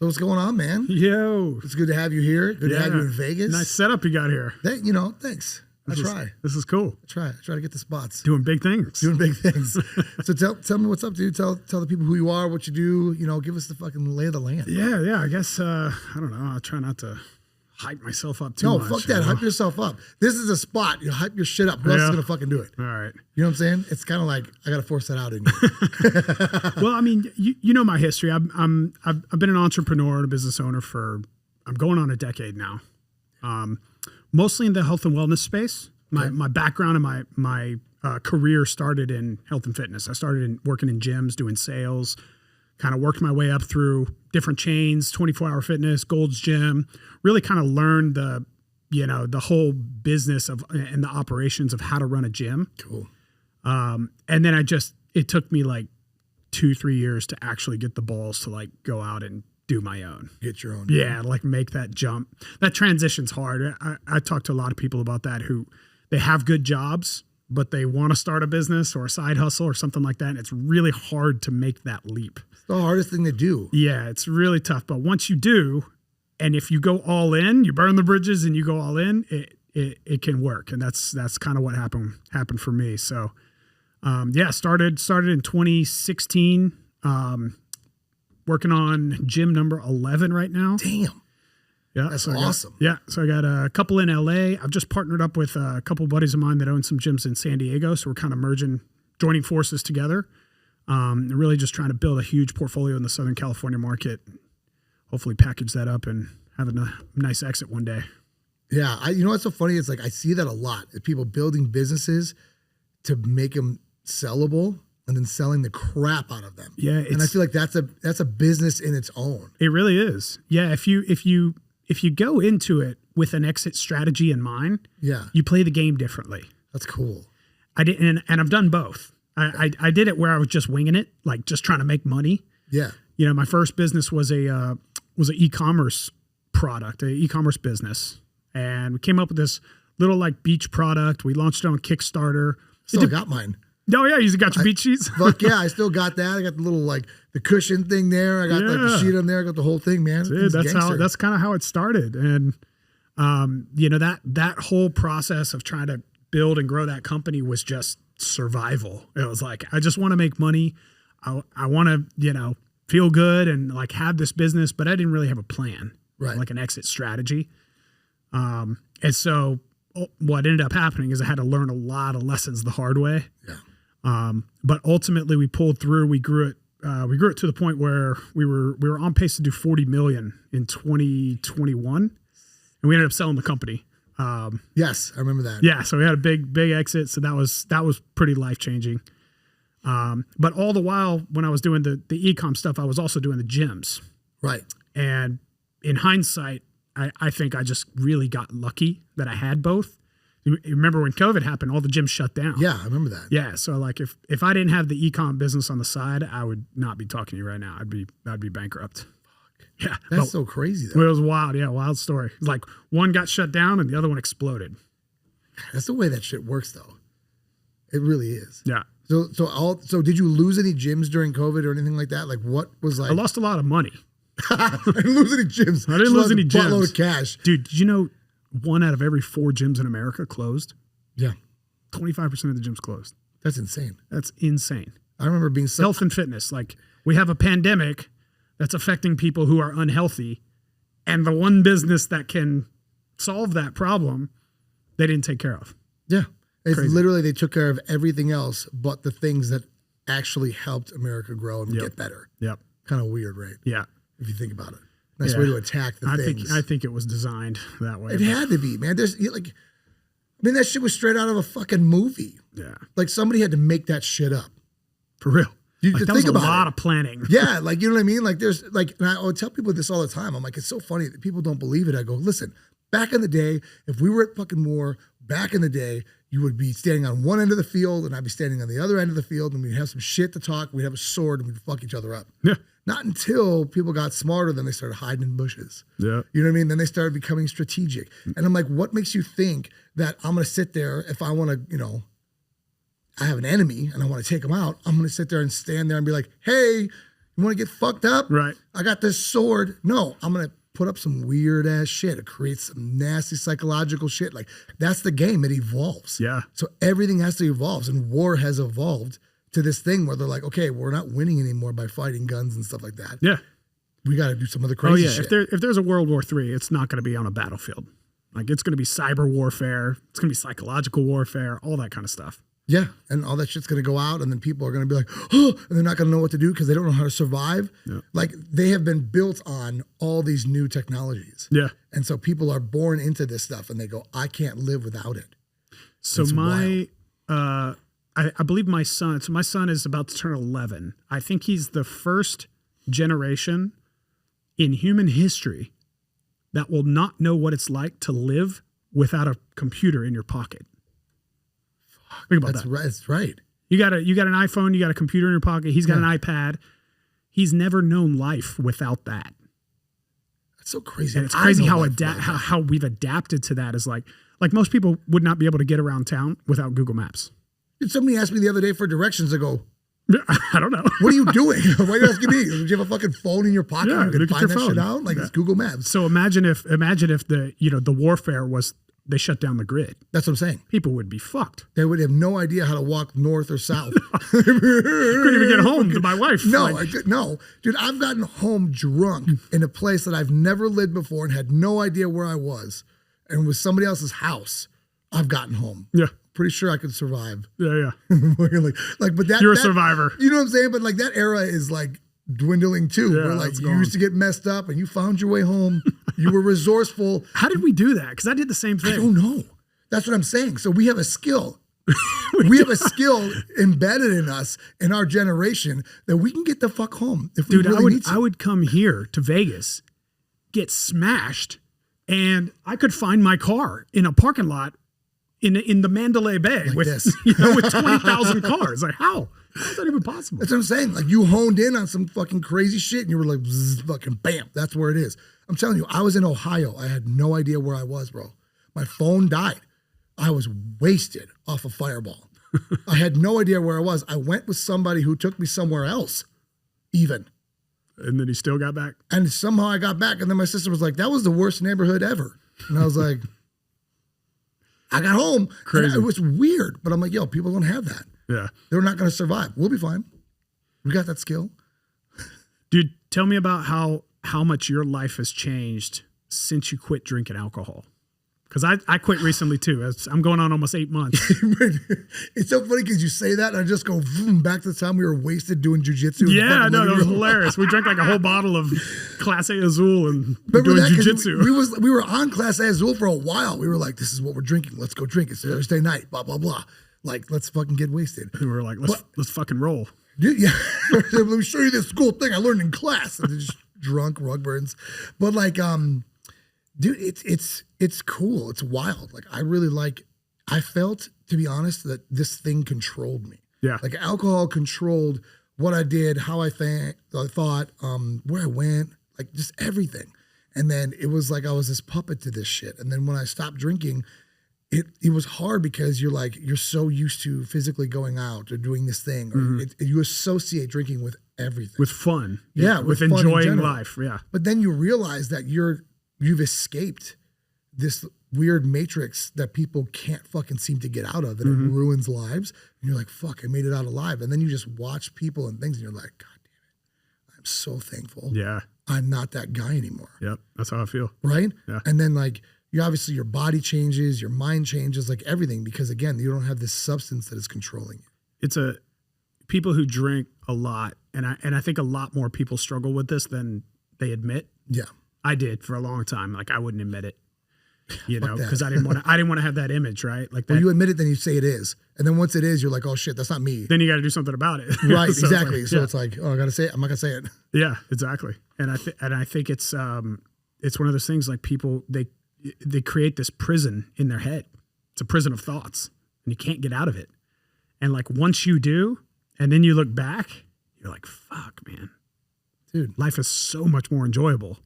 So what's going on, man? Yo. It's good to have you here. Good to have you in Vegas. Nice setup you got here. Thanks. I try. This is cool. I try to get the spots. Doing big things. So tell me what's up, dude. Tell the people who you are, what you do. Give us the fucking lay of the land. Yeah. I guess, I don't know. I'll try not to hype myself up too much. No, fuck that. Hype yourself up. This is a spot. Hype your shit up. Who else is going to fucking do it? All right. You know what I'm saying? It's kind of like I got to force that out in you. Well, I mean, you know my history. I've been an entrepreneur and a business owner I'm going on a decade now. Mostly in the health and wellness space. My background and my career started in health and fitness. I started working in gyms, doing sales, kind of worked my way up through different chains, 24-hour fitness, Gold's Gym, really kind of learned the whole business and the operations of how to run a gym. Cool. And then it took me like 2-3 years to actually get the balls to like go out and do my own. Get your own. Yeah. Like make that jump. That transition's hard. I talk to a lot of people about that who they have good jobs, but they want to start a business or a side hustle or something like that. And it's really hard to make that leap. It's the hardest thing to do. Yeah, it's really tough. But once you do, and if you go all in, you burn the bridges and you go all in, it can work. And that's kind of what happened for me. So, started in 2016, working on gym number 11 right now. Damn. Yeah, that's awesome. So I got a couple in LA. I've just partnered up with a couple of buddies of mine that own some gyms in San Diego. So we're kind of joining forces together. And really just trying to build a huge portfolio in the Southern California market. Hopefully package that up and have a nice exit one day. Yeah. You know what's so funny? It's like I see that a lot. People building businesses to make them sellable and then selling the crap out of them. Yeah. And I feel like that's a business in its own. It really is. Yeah. If you go into it with an exit strategy in mind, you play the game differently. That's cool. I did, and I've done both. I did it where I was just winging it, like just trying to make money. Yeah. My first business was an e-commerce product, an e-commerce business. And we came up with this little like beach product. We launched it on Kickstarter. Still got mine. Oh yeah, you got your beach sheets? Fuck yeah, I still got that. I got the little like the cushion thing there. I got like the sheet on there. I got the whole thing, man. That's kind of how it started. And that whole process of trying to build and grow that company was just survival. It was like, I just want to make money. I want to, feel good and like have this business, but I didn't really have a plan, right? Like an exit strategy. And so what ended up happening is I had to learn a lot of lessons the hard way. Yeah. But ultimately we pulled through. We grew it to the point where we were on pace to do 40 million in 2021, and we ended up selling the company. Yes, I remember that. Yeah, so we had a big exit. So that was pretty life changing. But all the while when I was doing the e-com stuff, I was also doing the gyms. Right. And in hindsight, I think I just really got lucky that I had both. You remember when COVID happened, all the gyms shut down. Yeah, I remember that. Yeah, so like if I didn't have the e-com business on the side, I would not be talking to you right now. I'd be bankrupt. Fuck. Yeah. That's so crazy though. It was wild. Yeah, wild story. It's like one got shut down and the other one exploded. That's the way that shit works though. It really is. Yeah. So did you lose any gyms during COVID or anything like that? Like what was like? I lost a lot of money. I didn't lose any gyms. I didn't lose any gyms. Buttload of cash. Dude, did you know 1 out of every 4 gyms in America closed? Yeah. 25% of the gyms closed. That's insane. That's insane. I remember being health and fitness. Like we have a pandemic that's affecting people who are unhealthy, and the one business that can solve that problem, they didn't take care of. Yeah. It's crazy. Literally they took care of everything else but the things that actually helped America grow and get better. Yep. Kind of weird, right? Yeah. If you think about it. Nice way to attack the things. I think it was designed that way. It had to be, man. That shit was straight out of a fucking movie. Yeah. Like somebody had to make that shit up. For real. You that think was a about lot of planning. Yeah, like you know what I mean? Like there's like, and I would tell people this all the time. I'm like, it's so funny that people don't believe it. I go, listen, back in the day, if we were at fucking war, back in the day, you would be standing on one end of the field and I'd be standing on the other end of the field and we'd have some shit to talk. We'd have a sword and we'd fuck each other up. Yeah. Not until people got smarter, then they started hiding in bushes. Yeah. You know what I mean? Then they started becoming strategic. And I'm like, what makes you think that I'm going to sit there if I want to, I have an enemy and I want to take them out, I'm going to sit there and stand there and be like, hey, You want to get fucked up? Right. I got this sword. No, I'm going to put up some weird ass shit. It creates some nasty psychological shit. Like, that's the game. It evolves. Yeah. So everything has to evolve. And war has evolved to this thing where they're like, okay, we're not winning anymore by fighting guns and stuff like that. Yeah. We got to do some other crazy shit. If there's a World War III, it's not going to be on a battlefield. Like, it's going to be cyber warfare. It's going to be psychological warfare, all that kind of stuff. Yeah, and all that shit's going to go out, and then people are going to be like, oh, and they're not going to know what to do because they don't know how to survive. Yeah. Like, they have been built on all these new technologies. Yeah. And so people are born into this stuff, and they go, I can't live without it. So It's wild. I believe my son is about to turn 11. I think he's the first generation in human history that will not know what it's like to live without a computer in your pocket. Think about that. Right. That's right. You got an iPhone, you got a computer in your pocket. He's got an iPad. He's never known life without that. That's so crazy. And it's crazy how we've adapted to that. Is like most people would not be able to get around town without Google Maps. Somebody asked me the other day for directions. I go, I don't know. what are you doing? Why are you asking me? Do you have a fucking phone in your pocket? Yeah, You can look at find your that shit phone. out? Like, it's Google Maps. So imagine if the warfare was they shut down the grid. That's what I'm saying. People would be fucked. They would have no idea how to walk north or south. Couldn't even get home to my wife. No, Like, no. Dude, I've gotten home drunk in a place that I've never lived before and had no idea where I was. And with somebody else's house, I've gotten home. yeah, Pretty sure I could survive. yeah. but that You're a that- survivor. You know what I'm saying? But like, that era is like dwindling too. Yeah, where like it's you gone. used to get messed up and you found your way home. You were resourceful. How did we do that? Because I did the same I thing. don't know. That's what I'm saying. So we have a skill. we have a skill embedded in us in our generation that we can get the fuck home if we Dude, really need to. I would come here to Vegas, get smashed, and I could find my car in a parking lot in the Mandalay Bay Like with this. with 20,000 cars. Like, how is that even possible? That's what I'm saying. Like, you honed in on some fucking crazy shit and you were like, zzz, fucking bam, that's where it is. I'm telling you, I was in Ohio. I had no idea where I was, bro. My phone died. I was wasted off a Fireball. I had no idea where I was. I went with somebody who took me somewhere else, even. And then he still got back. And somehow I got back. And then my sister was like, that was the worst neighborhood ever. And I was like, I got home. Crazy. And it was weird. But I'm like, yo, people don't have that. Yeah. They're not going to survive. We'll be fine. We got that skill. Dude, tell me about how much your life has changed since you quit drinking alcohol. Because I quit recently too. I'm going on almost 8 months. It's so funny because you say that and I just go vroom, back to the time we were wasted doing jujitsu. Yeah, no, that was hilarious. We drank like a whole bottle of Class A Azul and doing jujitsu. We were on Class A Azul for a while. We were like, this is what we're drinking. Let's go drink. It's Thursday night, blah, blah, blah. Like, let's fucking get wasted. We were like, let's fucking roll. Dude, yeah. Let me show you this cool thing I learned in class. And they're just drunk rug burns. But like, dude, it's cool. It's wild. Like, I felt, to be honest, that this thing controlled me. Yeah. Like, alcohol controlled what I did, how I thought, where I went, like just everything. And then it was like I was this puppet to this shit. And then when I stopped drinking, it was hard because you're so used to physically going out or doing this thing. Or you associate drinking with everything. With fun. Yeah, With with fun in enjoying general. life. Yeah. But then you realize that you've escaped this weird matrix that people can't fucking seem to get out of, and it ruins lives. And you're like, fuck, I made it out alive. And then you just watch people and things and you're like, God damn it, I'm so thankful. Yeah. I'm not that guy anymore. Yep. That's how I feel. Right? Yeah. And then like, obviously your body changes, your mind changes, like everything, because again, you don't have this substance that is controlling you. It's people who drink a lot, and I think a lot more people struggle with this than they admit. Yeah. I did for a long time. Like, I wouldn't admit it, you know, that. because I didn't want to have that image, right? Like that. Well, you admit it, then you say it is. And then once it is, you're like, oh shit, that's not me. Then you got to do something about it. Right, So exactly. it's So like, it's like, oh, I got to say it. I'm not going to say it. yeah, exactly. And I think it's one of those things, like people, they create this prison in their head. It's a prison of thoughts and you can't get out of it. And like, once you do, and then you look back, you're like, fuck, man, Dude, life is so much more enjoyable.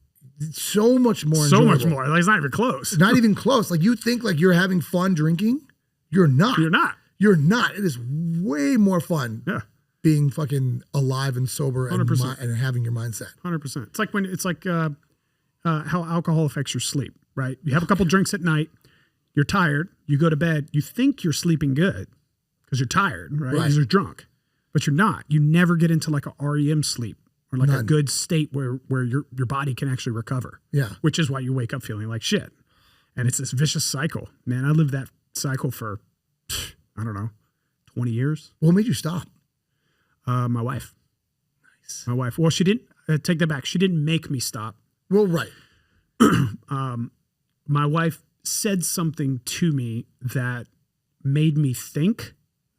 so much more So enjoyable. much more. Like, it's not even close. Not even close. Like, you think like you're having fun drinking. You're not. You're not. You're not. It is way more fun Yeah. being fucking alive and sober and, 100%. and having your mindset. 100%. It's like how alcohol affects your sleep, right? You have a couple drinks at night, you're tired, you go to bed, you think you're sleeping good because you're tired, right? Because you're drunk, but you're not. You never get into like a REM sleep or like a good state where your body can actually recover. Yeah. Which is why you wake up feeling like shit. And it's this vicious cycle. Man, I lived that cycle for, I don't know, 20 years. What made you stop? My wife. Nice. My wife. Well, she didn't, take that back. She didn't make me stop. Well, right. My wife said something to me that made me think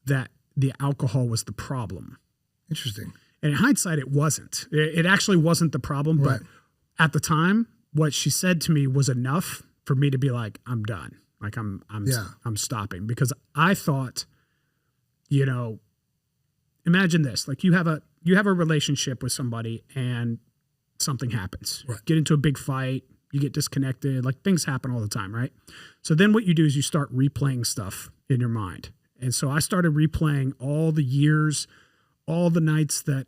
that the alcohol was the problem. Interesting. And in hindsight, it wasn't. It actually wasn't the problem. Right. But at the time, what she said to me was enough for me to be like, I'm done. Like I'm stopping, because I thought, you know, imagine this, like you have a relationship with somebody and something happens, right. Get into a big fight, you get disconnected, like things happen all the time. Right. So then what you do is you start replaying stuff in your mind. And so I started replaying all the years, all the nights that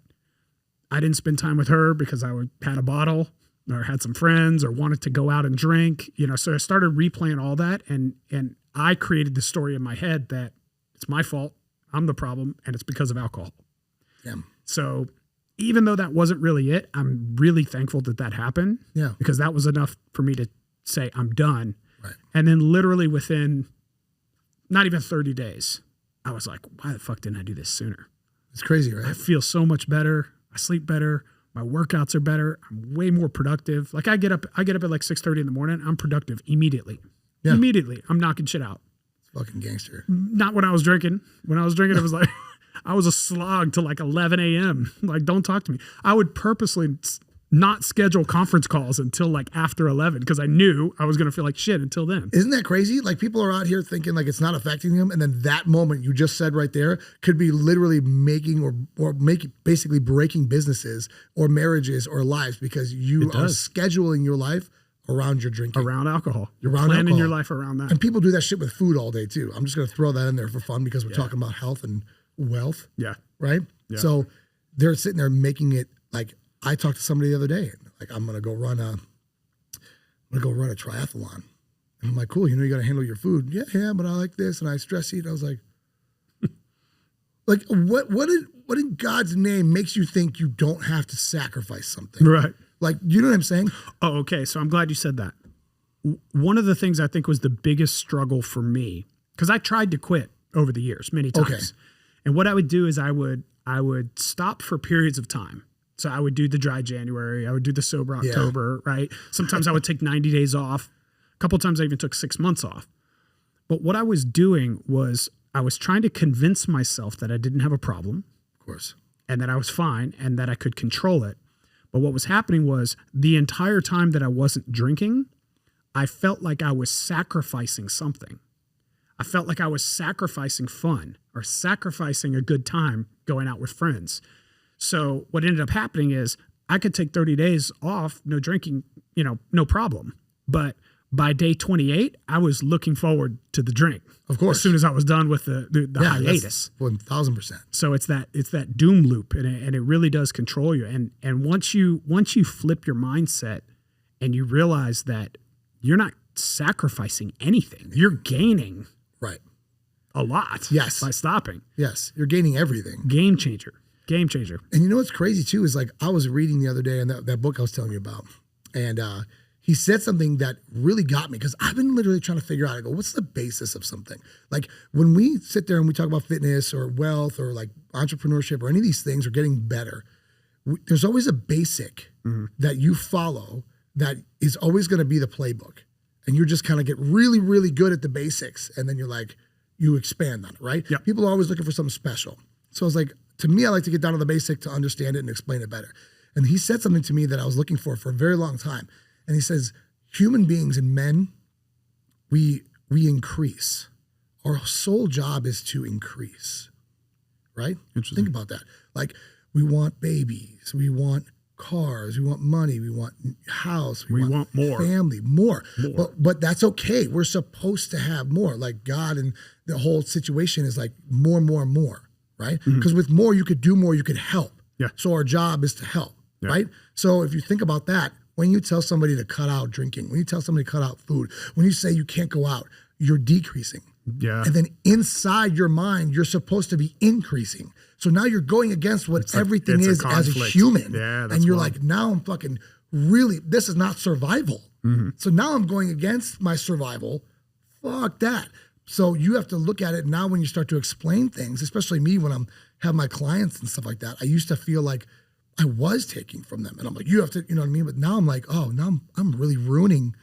I didn't spend time with her because I had a bottle or had some friends or wanted to go out and drink, you know. So I started replaying all that, and I created the story in my head that it's my fault, I'm the problem, and it's because of alcohol. Yeah. So even though that wasn't really it, I'm really thankful that happened. Yeah. Because that was enough for me to say I'm done. Right. And then literally within not even 30 days, I was like, why the fuck didn't I do this sooner? It's crazy, right? I feel so much better. I sleep better. My workouts are better. I'm way more productive. Like I get up at like 6:30 in the morning. I'm productive immediately. Yeah. Immediately. I'm knocking shit out. It's fucking gangster. Not when I was drinking. When I was drinking, it was like, I was a slog till like 11 a.m. Like, don't talk to me. I would purposely not schedule conference calls until like after 11 because I knew I was going to feel like shit until then. Isn't that crazy? Like people are out here thinking like it's not affecting them, and then that moment you just said right there could be literally making or making basically breaking businesses or marriages or lives because you are scheduling your life around your drinking, around alcohol. You're around planning alcohol. your life around that. And people do that shit with food all day too. I'm just going to throw that in there for fun because we're talking about health and wealth. Yeah. Right. Yeah. So they're sitting there making it like. I talked to somebody the other day, like I'm gonna go run a triathlon, and I'm like, cool, you know, you got to handle your food. Yeah, but I like this, and I stress eat. I was like, what in God's name makes you think you don't have to sacrifice something? Right. Like, you know what I'm saying? Oh, okay. So I'm glad you said that. One of the things I think was the biggest struggle for me, because I tried to quit over the years many times, okay. And what I would do is I would stop for periods of time. So I would do the dry January. I would do the sober October, right? Sometimes I would take 90 days off. A couple of times I even took 6 months off. But what I was doing was I was trying to convince myself that I didn't have a problem. Of course. And that I was fine and that I could control it. But what was happening was the entire time that I wasn't drinking, I felt like I was sacrificing something. I felt like I was sacrificing fun or sacrificing a good time going out with friends. So what ended up happening is I could take 30 days off, no drinking, you know, no problem. But by day 28, I was looking forward to the drink. Of course. As soon as I was done with the hiatus. 1,000%. So it's that doom loop, and it really does control you. And once you flip your mindset and you realize that you're not sacrificing anything, you're gaining a lot by stopping. Yes, you're gaining everything. Game changer. Game changer. And you know what's crazy too is like I was reading the other day in that book I was telling you about, and he said something that really got me because I've been literally trying to figure out. I go, what's the basis of something? Like when we sit there and we talk about fitness or wealth or like entrepreneurship or any of these things or getting better, there's always a basic that you follow that is always going to be the playbook, and you just kind of get really, really good at the basics, and then you're like you expand on it, right? Yep. People are always looking for something special. So I was like, to me, I like to get down to the basic to understand it and explain it better. And he said something to me that I was looking for a very long time. And he says, human beings and men, we increase. Our sole job is to increase, right? Think about that. Like we want babies, we want cars, we want money, we want house, we want more family, more. But that's okay. We're supposed to have more. Like God and the whole situation is like more, right? Because with more, you could do more, you could help. Yeah. So our job is to help, Yeah. right? So if you think about that, when you tell somebody to cut out drinking, when you tell somebody to cut out food, when you say you can't go out, you're decreasing. Yeah. And then inside your mind, you're supposed to be increasing. So now you're going against what everything is as a human. Yeah, that's and you're wild. like, now I'm fucking really, this is not survival. So now I'm going against my survival. Fuck that. So you have to look at it now when you start to explain things, especially me when I'm have my clients and stuff like that. I used to feel like I was taking from them. And I'm like, you have to, you know what I mean? But now I'm like, oh, now I'm really ruining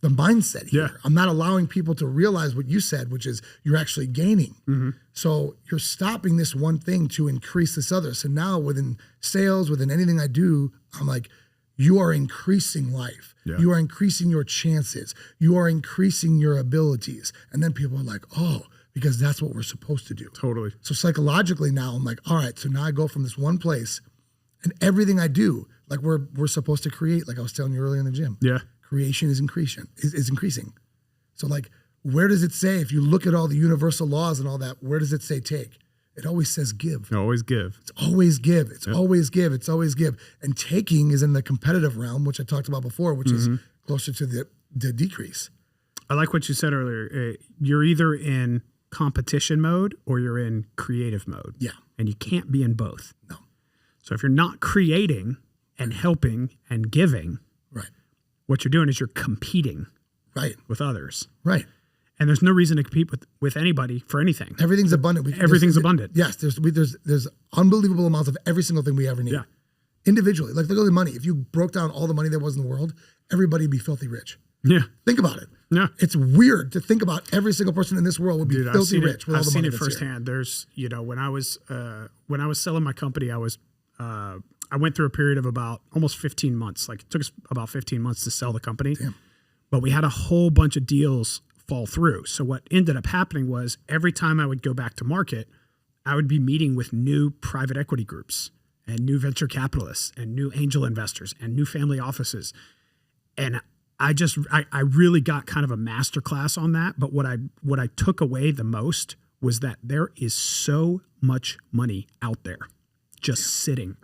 the mindset here. Yeah. I'm not allowing people to realize what you said, which is you're actually gaining. So you're stopping this one thing to increase this other. So now within sales, within anything I do, I'm like, you are increasing life. Yeah. You are increasing your chances. You are increasing your abilities. And then people are like, oh, because that's what we're supposed to do. Totally. So psychologically now I'm like, all right, so now I go from this one place and everything I do, like we're supposed to create, like I was telling you earlier in the gym. Yeah. Creation is increasing. So like, where does it say, if you look at all the universal laws and all that, where does it say take? It always says give. Always give. It's always give. It's always give. It's always give. And taking is in the competitive realm, which I talked about before, which is closer to the decrease. I like what you said earlier. You're either in competition mode or you're in creative mode. Yeah. And you can't be in both. No. So if you're not creating and helping and giving, Right. what you're doing is you're competing Right. with others. Right. And there's no reason to compete with anybody for anything. Everything's abundant. Everything's abundant. Yes. There's unbelievable amounts of every single thing we ever need. Yeah. Individually. Like look at the money. If you broke down all the money there was in the world, everybody would be filthy rich. Yeah. Think about it. Yeah. It's weird to think about every single person in this world would be Dude, filthy rich with all I've the seen money it that's here. firsthand. There's, when I was selling my company, I went through a period of about almost 15 months. Like it took us about 15 months to sell the company. Damn. But we had a whole bunch of deals fall through. So what ended up happening was every time I would go back to market, I would be meeting with new private equity groups and new venture capitalists and new angel investors and new family offices. And I really got kind of a master class on that. But what I took away the most was that there is so much money out there just sitting.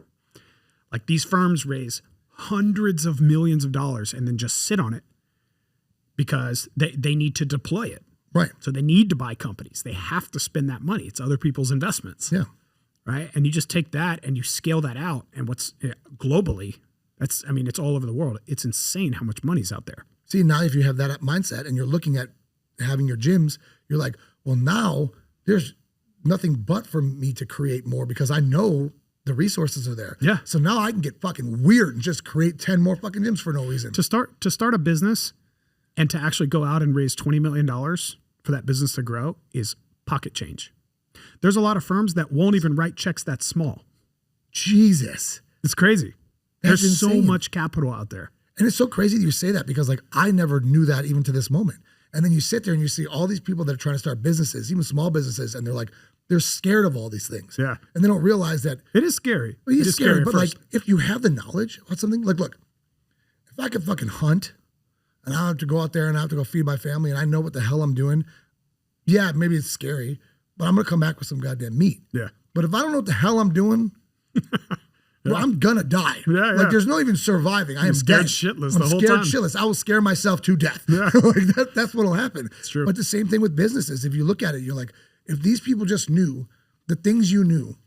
Like these firms raise hundreds of millions of dollars and then just sit on it because they need to deploy it. Right. So they need to buy companies. They have to spend that money. It's other people's investments. Yeah. Right. And you just take that and you scale that out. And what's globally, it's all over the world. It's insane how much money's out there. See, now if you have that mindset and you're looking at having your gyms, you're like, well, now there's nothing but for me to create more because I know the resources are there. Yeah. So now I can get fucking weird and just create 10 more fucking gyms for no reason. To start a business and to actually go out and raise $20 million for that business to grow is pocket change. There's a lot of firms that won't even write checks that small. Jesus. It's crazy. That's There's so insane. much capital out there. And it's so crazy that you say that because like I never knew that even to this moment. And then you sit there and you see all these people that are trying to start businesses, even small businesses, and they're scared of all these things. Yeah. And they don't realize that It is scary. well, It it's is scary, at but like first. if you have the knowledge about something, like look, if I could fucking hunt and I have to go out there and I have to go feed my family and I know what the hell I'm doing, yeah, maybe it's scary, but I'm gonna come back with some goddamn meat. Yeah. But if I don't know what the hell I'm doing, well, I'm gonna die. Yeah, Like yeah. there's no even surviving. I am scared dead. shitless I'm the whole scared time. shitless. I will scare myself to death. Yeah. Like that's what'll happen. It's true. But the same thing with businesses. If you look at it, you're like, if these people just knew the things you knew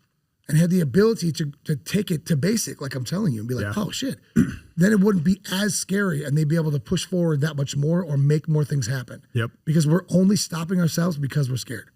and had the ability to take it to basic, like I'm telling you, and be like, Yeah. oh shit, then it wouldn't be as scary and they'd be able to push forward that much more or make more things happen. Yep. Because we're only stopping ourselves because we're scared.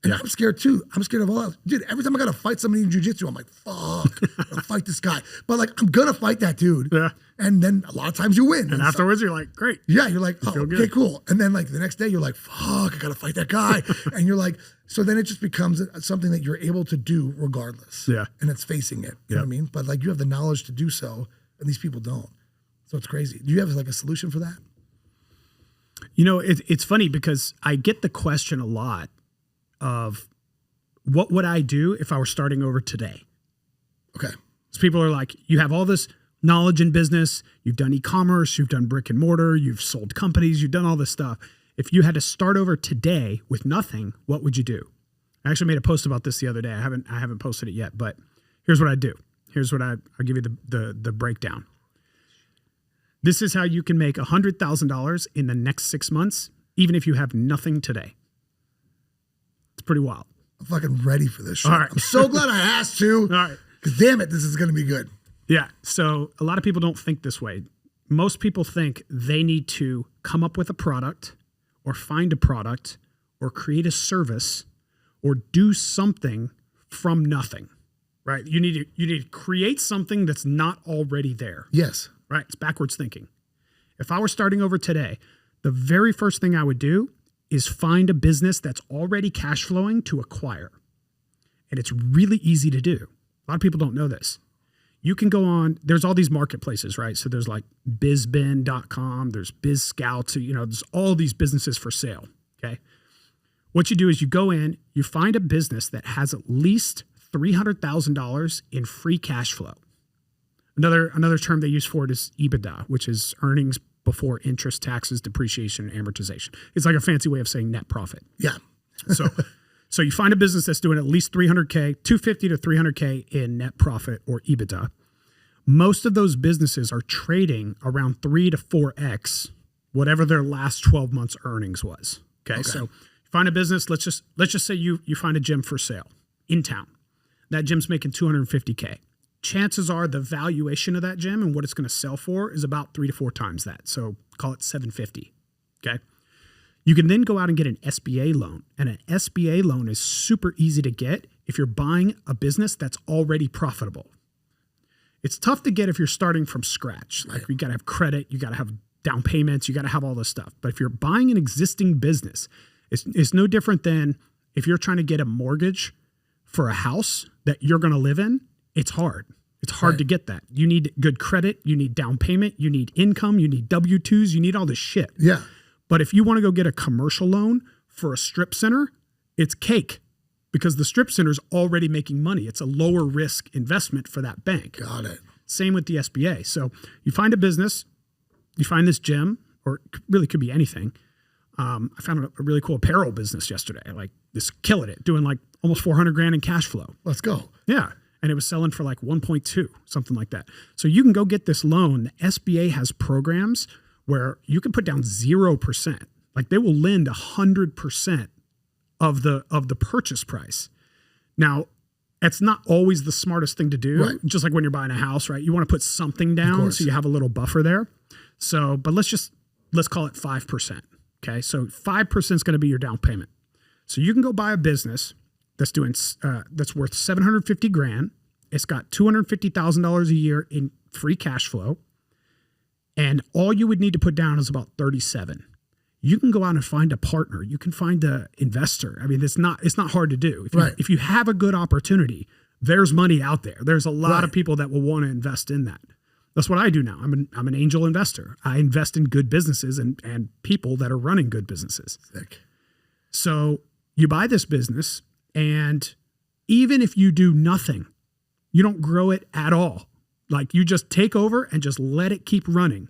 And Yeah. I'm scared too. I'm scared of all else. Dude, every time I gotta fight somebody in jiu-jitsu, I'm like, fuck, I'm gonna fight this guy. But like, I'm gonna fight that dude. Yeah. And then a lot of times you win. And afterwards you're like, great. Yeah, you're like, oh, feel okay, good. cool. And then like the next day you're like, fuck, I gotta fight that guy. And you're like, so then it just becomes something that you're able to do regardless. Yeah. And it's facing it. You know what I mean? But like you have the knowledge to do so, and these people don't. So it's crazy. Do you have like a solution for that? It's funny because I get the question a lot of what would I do if I were starting over today? Okay. So people are like, you have all this knowledge in business. You've done e-commerce. You've done brick and mortar. You've sold companies. You've done all this stuff. If you had to start over today with nothing, what would you do? I actually made a post about this the other day. I haven't posted it yet, but here's what I do. Here's what I'll give you the breakdown. This is how you can make $100,000 in the next 6 months, even if you have nothing today. It's pretty wild. I'm fucking ready for this shit. All right. I'm so glad I asked you. All right. Because damn it, this is going to be good. Yeah. So a lot of people don't think this way. Most people think they need to come up with a product or find a product or create a service or do something from nothing, right? You need to create something that's not already there. Yes. Right? It's backwards thinking. If I were starting over today, the very first thing I would do is find a business that's already cash flowing to acquire. And it's really easy to do. A lot of people don't know this. You can go on, there's all these marketplaces, right? So there's like bizbin.com, there's BizScout, there's all these businesses for sale, okay? What you do is you go in, you find a business that has at least $300,000 in free cash flow. Another term they use for it is EBITDA, which is earnings before interest, taxes, depreciation, and amortization. It's like a fancy way of saying net profit. Yeah. So you find a business that's doing at least $300K, $250 to $300K in net profit or EBITDA. Most of those businesses are trading around 3 to 4x whatever their last 12 months earnings was. Okay. So you find a business, let's just say you find a gym for sale in town. That gym's making $250K. Chances are the valuation of that gym and what it's going to sell for is about 3 to 4 times that. So call it $750. Okay. You can then go out and get an SBA loan. And an SBA loan is super easy to get if you're buying a business that's already profitable. It's tough to get if you're starting from scratch. Like you got to have credit, you got to have down payments, you got to have all this stuff. But if you're buying an existing business, it's no different than if you're trying to get a mortgage for a house that you're going to live in. It's hard. It's hard to get that. You need good credit, you need down payment, you need income, you need W-2s, you need all this shit. Yeah. But if you want to go get a commercial loan for a strip center, it's cake because the strip center is already making money. It's a lower risk investment for that bank. Got it. Same with the SBA. So you find a business, you find this gym, or it really could be anything. I found a really cool apparel business yesterday, like this killing it, doing like almost 400 grand in cash flow. Let's go. Yeah. And it was selling for like 1.2, something like that. So you can go get this loan. The SBA has programs where you can put down 0%. Like they will lend 100% of the purchase price. Now, it's not always the smartest thing to do. Right. Just like when you're buying a house, right? You want to put something down so you have a little buffer there. So, but let's call it 5%. Okay. So 5% is going to be your down payment. So you can go buy a business that's doing, that's worth 750 grand. It's got $250,000 a year in free cash flow. And all you would need to put down is about 37. You can go out and find a partner. You can find an investor. I mean, it's not hard to do. If you have a good opportunity, there's money out there. There's a lot of people that will want to invest in that. That's what I do now. I'm an angel investor. I invest in good businesses and people that are running good businesses. Sick. So you buy this business, and even if you do nothing, you don't grow it at all. Like you just take over and just let it keep running.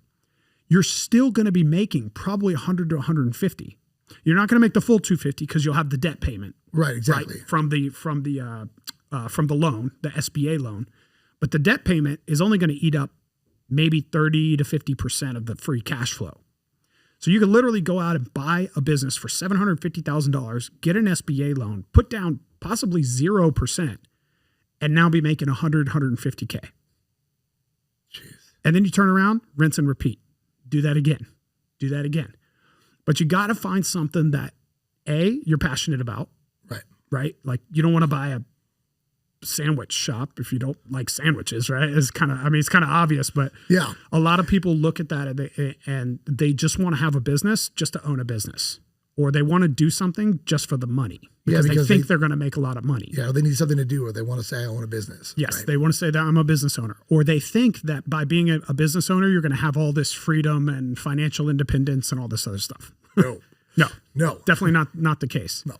You're still going to be making probably 100 to 150. You're not going to make the full 250 because you'll have the debt payment. Right, exactly. Right, from the loan, the SBA loan. But the debt payment is only going to eat up maybe 30 to 50% of the free cash flow. So you can literally go out and buy a business for $750,000, get an SBA loan, put down possibly 0%, and now be making 100, 150K. Jeez. And then you turn around, rinse and repeat. Do that again. Do that again. But you got to find something that, A, you're passionate about. Right. Right? Like you don't want to buy a sandwich shop if you don't like sandwiches, right? It's kind of obvious, but yeah, a lot of people look at that and they just want to have a business just to own a business, or they want to do something just for the money because they think they're going to make a lot of money. Yeah, or they need something to do, or they want to say I own a business. Yes, right? They want to say that I'm a business owner, or they think that by being a business owner, you're going to have all this freedom and financial independence and all this other stuff. No, definitely not the case. No.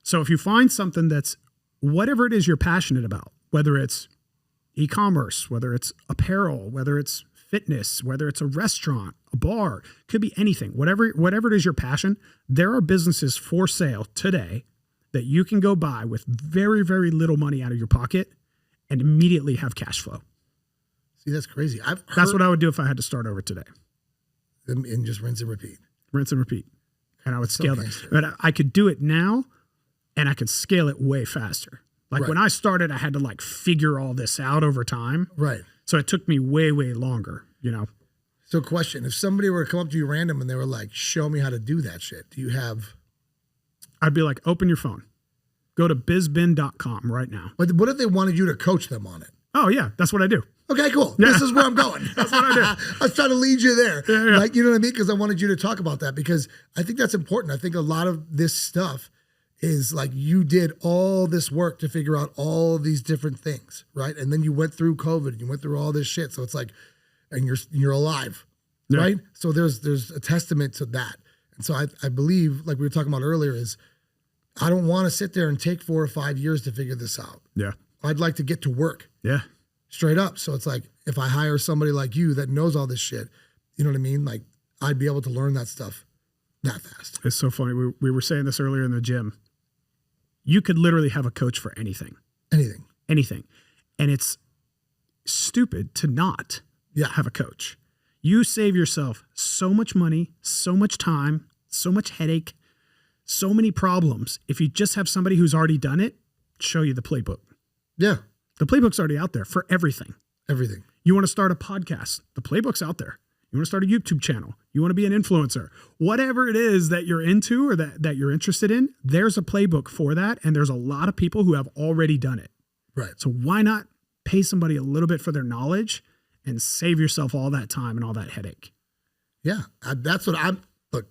So if you find something that's whatever it is you're passionate about, whether it's e-commerce, whether it's apparel, whether it's fitness, whether it's a restaurant, a bar, could be anything, whatever it is your passion, there are businesses for sale today that you can go buy with very, very little money out of your pocket and immediately have cash flow. See, that's crazy. That's what I would do if I had to start over today. And just rinse and repeat. Rinse and repeat. And I would scale that. Gangster. But I could do it now and I could scale it way faster. Like Right. when I started, I had to like figure all this out over time. Right. So it took me way, way longer, you know? So question, if somebody were to come up to you random and they were like, show me how to do that shit, do you have... I'd be like, open your phone. Go to bizbin.com right now. But what if they wanted you to coach them on it? Oh, yeah. That's what I do. Okay, cool. This is where I'm going. That's what I do. I was trying to lead you there. Yeah. Like, you know what I mean? Because I wanted you to talk about that because I think that's important. I think a lot of this stuff is like you did all this work to figure out all these different things, right? And then you went through COVID and you went through all this shit. So it's like, and you're alive, Yeah. right? So there's a testament to that. And so I believe, like we were talking about earlier, is I don't want to sit there and take 4 or 5 years to figure this out. Yeah. I'd like to get to work. Yeah. Straight up. So it's like, if I hire somebody like you that knows all this shit, you know what I mean? Like, I'd be able to learn that stuff that fast. It's so funny. We were saying this earlier in the gym. You could literally have a coach for anything. Anything. And it's stupid to not have a coach. You save yourself so much money, so much time, so much headache, so many problems. If you just have somebody who's already done it, show you the playbook. Yeah. The playbook's already out there for everything. Everything. You want to start a podcast, the playbook's out there. You want to start a YouTube channel. You want to be an influencer. Whatever it is that you're into or that you're interested in, there's a playbook for that. And there's a lot of people who have already done it. Right. So why not pay somebody a little bit for their knowledge and save yourself all that time and all that headache? Yeah. That's what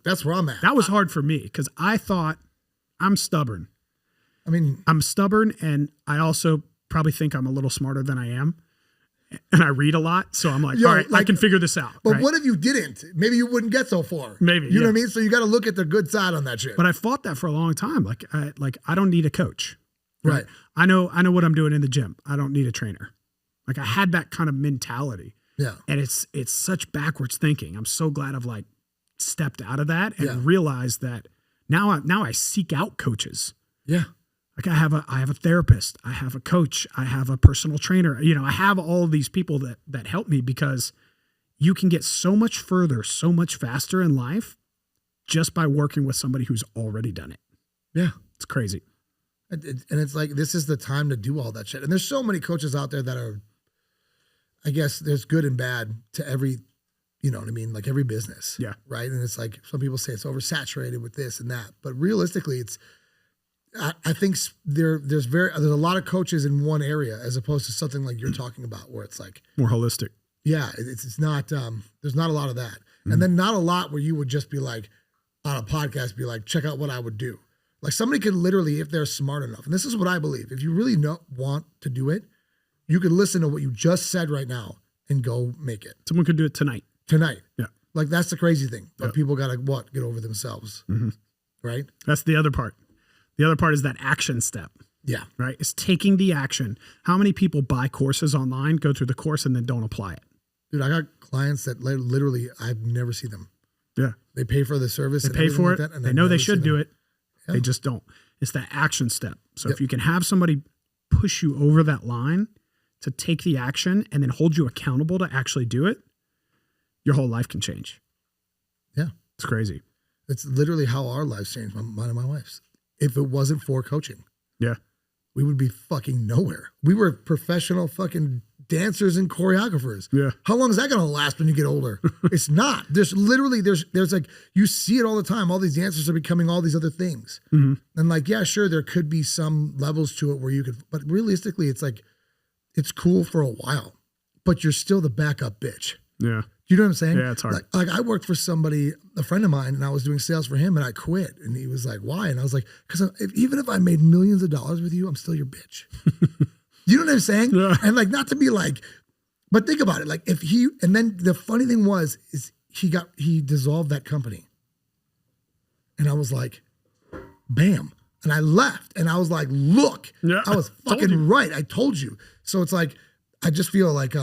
that's where I'm at. That was hard for me because I thought I'm stubborn. I mean, I'm stubborn and I also probably think I'm a little smarter than I am. And I read a lot. So I'm like, all right, I can figure this out. But right? what if you didn't? Maybe you wouldn't get so far. Maybe. You know what I mean? So you got to look at the good side on that shit. But I fought that for a long time. I don't need a coach. Right. I know what I'm doing in the gym. I don't need a trainer. Like I had that kind of mentality. Yeah. And it's such backwards thinking. I'm so glad I've like stepped out of that and realized that now I seek out coaches. Yeah. Like I have a therapist, I have a coach, I have a personal trainer. You know, I have all of these people that help me because you can get so much further, so much faster in life just by working with somebody who's already done it. Yeah. It's crazy. And it's like, this is the time to do all that shit. And there's so many coaches out there that are, I guess there's good and bad to every, you know what I mean? Like every business. Yeah. Right. And it's like, some people say it's oversaturated with this and that, but realistically I think there's a lot of coaches in one area as opposed to something like you're talking about where it's like More holistic. yeah, it's not there's not a lot of that. And then not a lot where you would just be like on a podcast, be like, check out what I would do. Like somebody could literally, if they're smart enough, and this is what I believe, if you really want to do it, you could listen to what you just said right now and go make it. Someone could do it tonight. Yeah. Like that's the crazy thing. But people got to get over themselves. Mm-hmm. Right? That's the other part. The other part is that action step. Yeah. Right? It's taking the action. How many people buy courses online, go through the course, and then don't apply it? Dude, I got clients that literally I've never seen them. Yeah. They pay for the service. They pay for it. Like that, and they know they should do them. it. Yeah. They just don't. It's that action step. So if you can have somebody push you over that line to take the action and then hold you accountable to actually do it, your whole life can change. Yeah. It's crazy. It's literally how our lives changed, mine and my wife's. If it wasn't for coaching. Yeah. We would be fucking nowhere. We were professional fucking dancers and choreographers. Yeah. How long is that going to last when you get older? It's not. There's like, you see it all the time. All these dancers are becoming all these other things. Mm-hmm. And like, yeah, sure, there could be some levels to it where you could, but realistically, it's like, it's cool for a while, but you're still the backup bitch. Yeah. You know what I'm saying? Yeah, it's hard. Like I worked for somebody, a friend of mine, and I was doing sales for him, and I quit. And he was like, "Why?" And I was like, "Because even if I made millions of dollars with you, I'm still your bitch." You know what I'm saying? Yeah. And like, not to be like, but think about it. Like if he, and then the funny thing is he dissolved that company, and I was like, bam. And I left, and I was like, "Look, I was fucking right. I told you." So it's like, I just feel like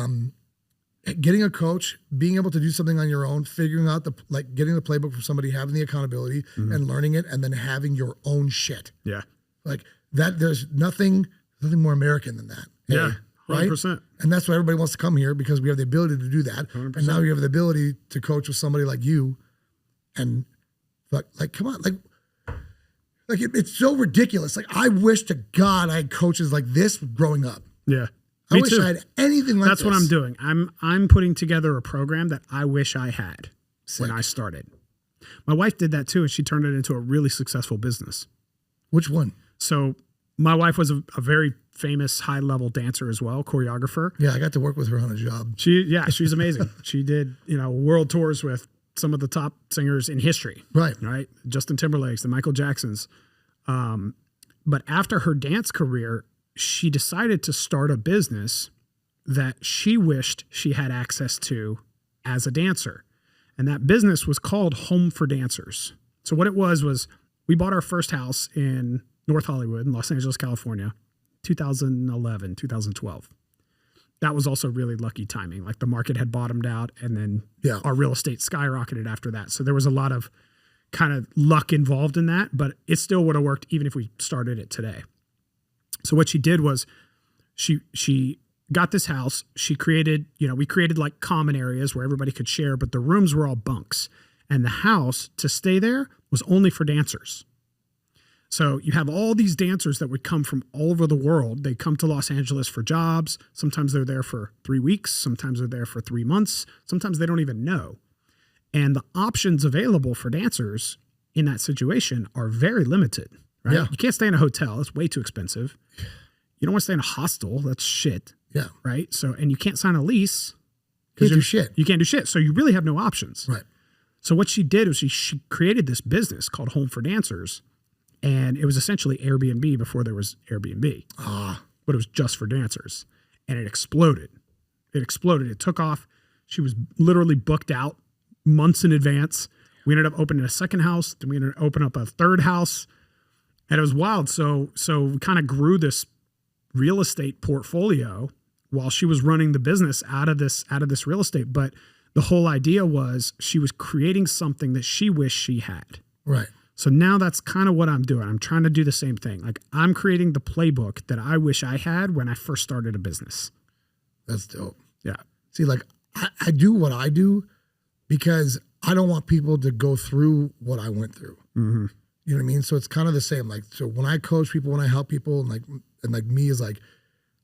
getting a coach, being able to do something on your own, figuring out getting the playbook from somebody, having the accountability and learning it, and then having your own shit. Yeah. Like that, there's nothing more American than that. Yeah, right. 100%. And that's why everybody wants to come here, because we have the ability to do that. 100%. And now you have the ability to coach with somebody like you. And like come on, it's so ridiculous. Like I wish to God I had coaches like this growing up. Yeah. I Me wish too. I had anything like That's this. what I'm doing. I'm putting together a program that I wish I had when I started. My wife did that too, and she turned it into a really successful business. Which one? So my wife was a very famous high-level dancer as well, choreographer. Yeah, I got to work with her on a job. She's amazing. She did, world tours with some of the top singers in history. Right. Justin Timberlake's, the Michael Jacksons. But after her dance career, she decided to start a business that she wished she had access to as a dancer. And that business was called Home for Dancers. So what it was we bought our first house in North Hollywood in Los Angeles, California, 2011, 2012. That was also really lucky timing. Like the market had bottomed out, and then our real estate skyrocketed after that. So there was a lot of kind of luck involved in that, but it still would have worked even if we started it today. So what she did was she got this house. She created, we created like common areas where everybody could share, but the rooms were all bunks. And the house to stay there was only for dancers. So you have all these dancers that would come from all over the world. They come to Los Angeles for jobs. Sometimes they're there for 3 weeks. Sometimes they're there for 3 months. Sometimes they don't even know. And the options available for dancers in that situation are very limited, right? Yeah. You can't stay in a hotel. It's way too expensive. You don't want to stay in a hostel. That's shit. Yeah. Right? So, and you can't sign a lease. You can't do shit. You can't do shit. So you really have no options. Right. So what she did was she created this business called Home for Dancers. And it was essentially Airbnb before there was Airbnb. But it was just for dancers. And it exploded. It took off. She was literally booked out months in advance. We ended up opening a second house. Then we ended up opening up a third house. And it was wild. So we kind of grew this real estate portfolio while she was running the business out of this real estate. But the whole idea was she was creating something that she wished she had. Right. So now that's kind of what I'm doing. I'm trying to do the same thing. Like I'm creating the playbook that I wish I had when I first started a business. That's dope. Yeah. See, like I do what I do because I don't want people to go through what I went through. Mm-hmm. You know what I mean? So it's kind of the same. Like, so when I coach people, when I help people, and like me is like,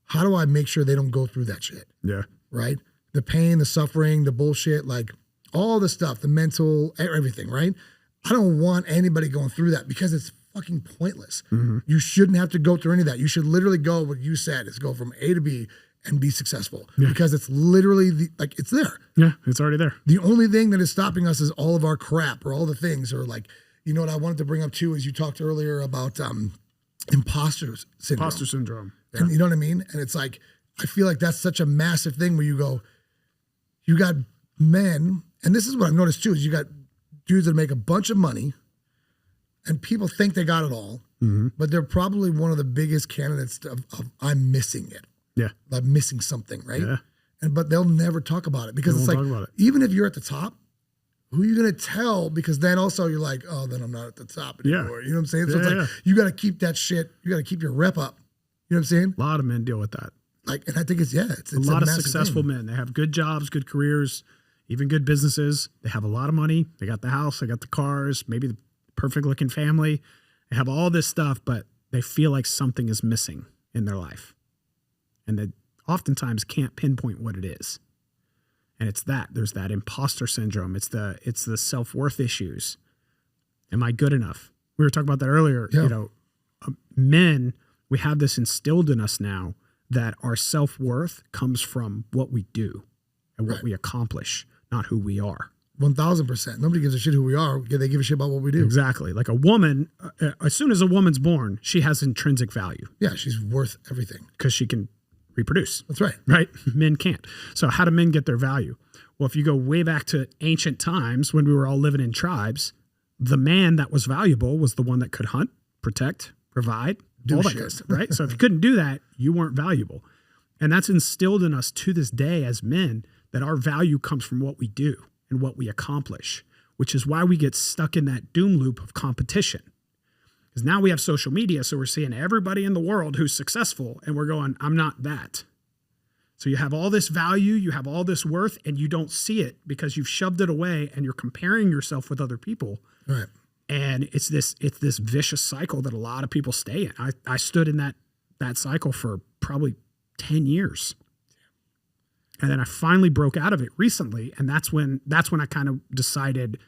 how do I make sure they don't go through that shit? Yeah. Right? The pain, the suffering, the bullshit, like all the stuff, the mental, everything, right? I don't want anybody going through that because it's fucking pointless. Mm-hmm. You shouldn't have to go through any of that. You should literally go, what you said, is go from A to B and be successful because it's literally it's there. Yeah, it's already there. The only thing that is stopping us is all of our crap or all the things or like, what I wanted to bring up too is you talked earlier about imposter syndrome. Imposter syndrome. Yeah. And you know what I mean? And it's like, I feel like that's such a massive thing where you go, you got men, and this is what I've noticed too, is you got dudes that make a bunch of money and people think they got it all, but they're probably one of the biggest candidates of I'm missing it. Yeah. I'm missing something, right? Yeah. But they'll never talk about it because it's like, even if you're at the top, who are you going to tell? Because then also you're like, oh, then I'm not at the top anymore. You know what I'm saying? So it's like, you got to keep that shit. You got to keep your rep up. You know what I'm saying? A lot of men deal with that. And I think it's a lot of successful men. They have good jobs, good careers, even good businesses. They have a lot of money. They got the house. They got the cars, maybe the perfect looking family. They have all this stuff, but they feel like something is missing in their life. And they oftentimes can't pinpoint what it is. And it's that. There's that imposter syndrome. It's the self-worth issues. Am I good enough? We were talking about that earlier. Yeah. Men, we have this instilled in us now that our self-worth comes from what we do and what we accomplish, not who we are. 1,000%. Nobody gives a shit who we are. They give a shit about what we do. Exactly. Like a woman, as soon as a woman's born, she has intrinsic value. Yeah, she's worth everything. Because she can reproduce. That's right. Right? Men can't. So how do men get their value? Well, if you go way back to ancient times when we were all living in tribes, the man that was valuable was the one that could hunt, protect, provide, all that kind of stuff, right? So if you couldn't do that, you weren't valuable. And that's instilled in us to this day as men that our value comes from what we do and what we accomplish, which is why we get stuck in that doom loop of competition. Because now we have social media, so we're seeing everybody in the world who's successful, and we're going, I'm not that. So you have all this value, you have all this worth, and you don't see it because you've shoved it away and you're comparing yourself with other people. Right. And it's this vicious cycle that a lot of people stay in. I stood in that cycle for probably 10 years. And then I finally broke out of it recently. And that's when I kind of decided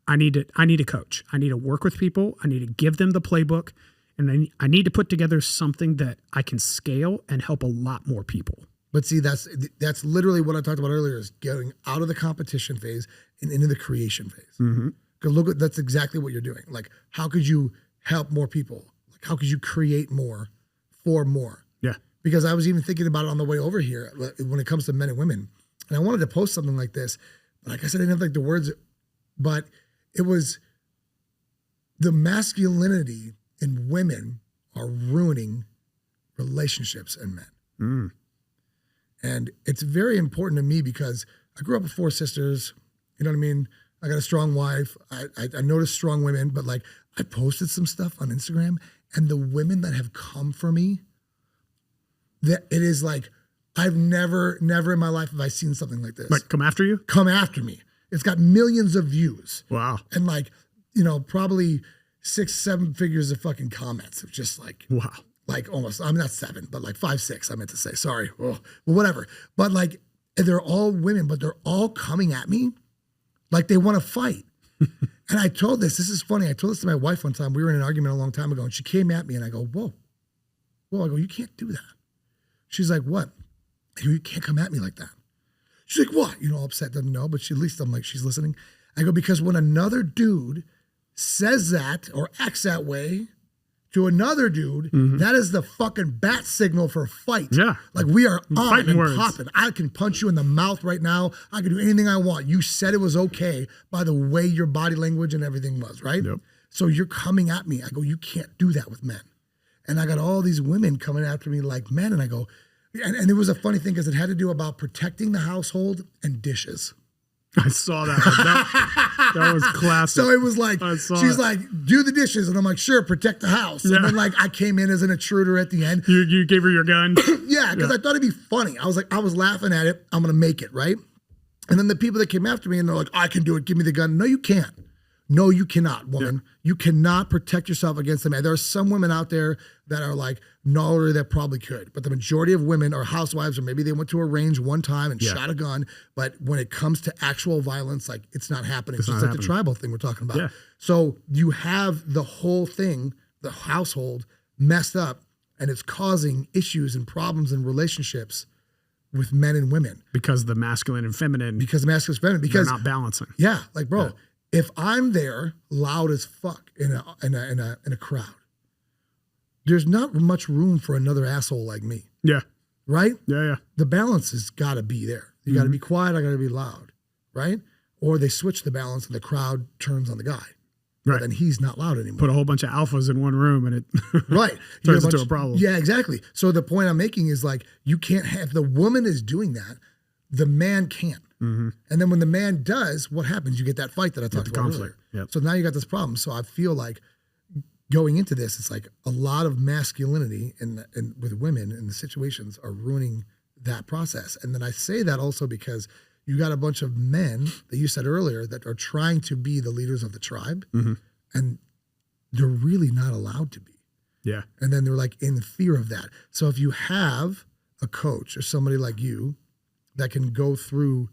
I need a coach. I need to work with people. I need to give them the playbook. And I need to put together something that I can scale and help a lot more people. But see, that's literally what I talked about earlier, is getting out of the competition phase and into the creation phase. Mm-hmm. Because that's exactly what you're doing. Like, how could you help more people? Like, how could you create more for more? Yeah. Because I was even thinking about it on the way over here when it comes to men and women. And I wanted to post something like this. But like I said, I didn't have like the words, but it was the masculinity in women are ruining relationships in men. Mm. And it's very important to me because I grew up with 4 sisters. You know what I mean? I got a strong wife. I noticed strong women, but like I posted some stuff on Instagram, and the women that have come for me, that it is like, I've never in my life have I seen something like this. Like come after you? Come after me. It's got millions of views. Wow. And like, probably 6-7 figures of fucking comments. It's just like, wow. Like almost, I'm not 7, but like 5, 6, I meant to say, sorry. Oh, well, whatever. But like, they're all women, but they're all coming at me like they want to fight. And I told this is funny. I told this to my wife one time. We were in an argument a long time ago, and she came at me, and I go, whoa. I go, you can't do that. She's like, what? I go, you can't come at me like that. She's like, what? All upset, doesn't know, but at least I'm like, she's listening. I go, because when another dude says that or acts that way to another dude, that is the fucking bat signal for a fight. Yeah. Like we are on Fighting and words. popping. I can punch you in the mouth right now. I can do anything I want. You said it was okay by the way your body language and everything was, right? Yep. So you're coming at me. I go, you can't do that with men. And I got all these women coming after me like men. And I go, and it was a funny thing because it had to do about protecting the household and dishes. I saw that. That was classic. So it was like, she's like, do the dishes. And I'm like, sure, protect the house. Yeah. And then like, I came in as an intruder at the end. You gave her your gun? Yeah, because I thought it'd be funny. I was laughing at it. I'm going to make it, right? And then the people that came after me and they're like, I can do it. Give me the gun. No, you can't. No, you cannot, woman. Yeah. You cannot protect yourself against the man. There are some women out there that are like gnarly that probably could, but the majority of women are housewives, or maybe they went to a range one time and shot a gun. But when it comes to actual violence, like it's not happening. It's just like the tribal thing we're talking about. Yeah. So you have the whole thing, the household messed up, and it's causing issues and problems in relationships with men and women. Because the masculine and feminine. Because they're not balancing. Yeah, like bro. Yeah. If I'm there loud as fuck in a crowd, there's not much room for another asshole like me. Yeah. Right? Yeah. The balance has got to be there. You got to be quiet. I got to be loud. Right? Or they switch the balance and the crowd turns on the guy. Right. Then he's not loud anymore. Put a whole bunch of alphas in one room and it right. turns into a problem. Yeah, exactly. So the point I'm making is like, you can't have, the woman is doing that, the man can't. Mm-hmm. And then when the man does, what happens? You get that fight that I talked about earlier. Yep. So now you got this problem. So I feel like going into this, it's like a lot of masculinity and with women in the situations are ruining that process. And then I say that also because you got a bunch of men that you said earlier that are trying to be the leaders of the tribe, and they're really not allowed to be. Yeah. And then they're like in fear of that. So if you have a coach or somebody like you that can go through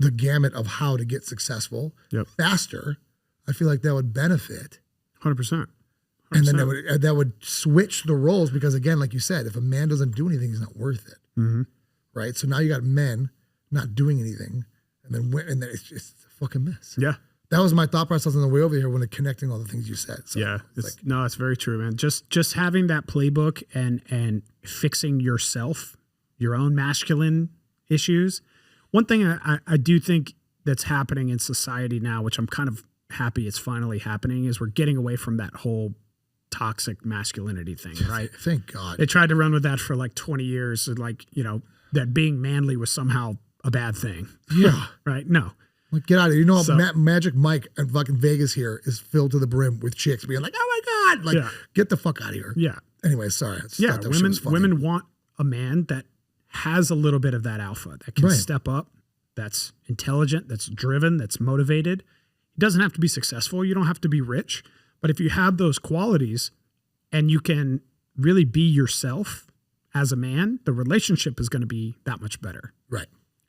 the gamut of how to get successful faster, I feel like that would benefit 100%. And then that would switch the roles, because again, like you said, if a man doesn't do anything, he's not worth it. Right? So now you got men not doing anything, and then it's just a fucking mess. Yeah. That was my thought process on the way over here when connecting all the things you said. So yeah. It's very true, man. Just having that playbook and fixing yourself, your own masculine issues. One thing I do think that's happening in society now, which I'm kind of happy it's finally happening, is we're getting away from that whole toxic masculinity thing, right? Thank God. They tried to run with that for like 20 years, like, that being manly was somehow a bad thing. Yeah. Right? No. Like, get out of here. You know, So- Magic Mike at fucking Vegas here is filled to the brim with chicks being like, oh my God. Like, get the fuck out of here. Yeah. Anyway, sorry. I just Yeah. thought that shit was funny. Women want a man that has a little bit of that alpha, that can step up, that's intelligent, that's driven, that's motivated. It doesn't have to be successful. You don't have to be rich. But if you have those qualities and you can really be yourself as a man, the relationship is going to be that much better. Right.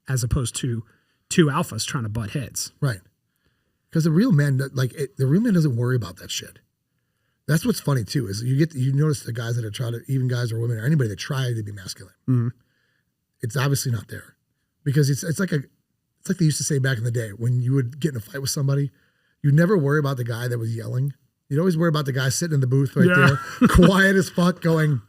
As opposed to two alphas trying to butt heads. Right. Because the real man, the real man doesn't worry about that shit. That's what's funny too, is you notice the guys that are trying to, even guys or women or anybody that try to be masculine. Mm-hmm. It's obviously not there, because it's like they used to say back in the day when you would get in a fight with somebody, you'd never worry about the guy that was yelling. You'd always worry about the guy sitting in the booth there, quiet as fuck, going,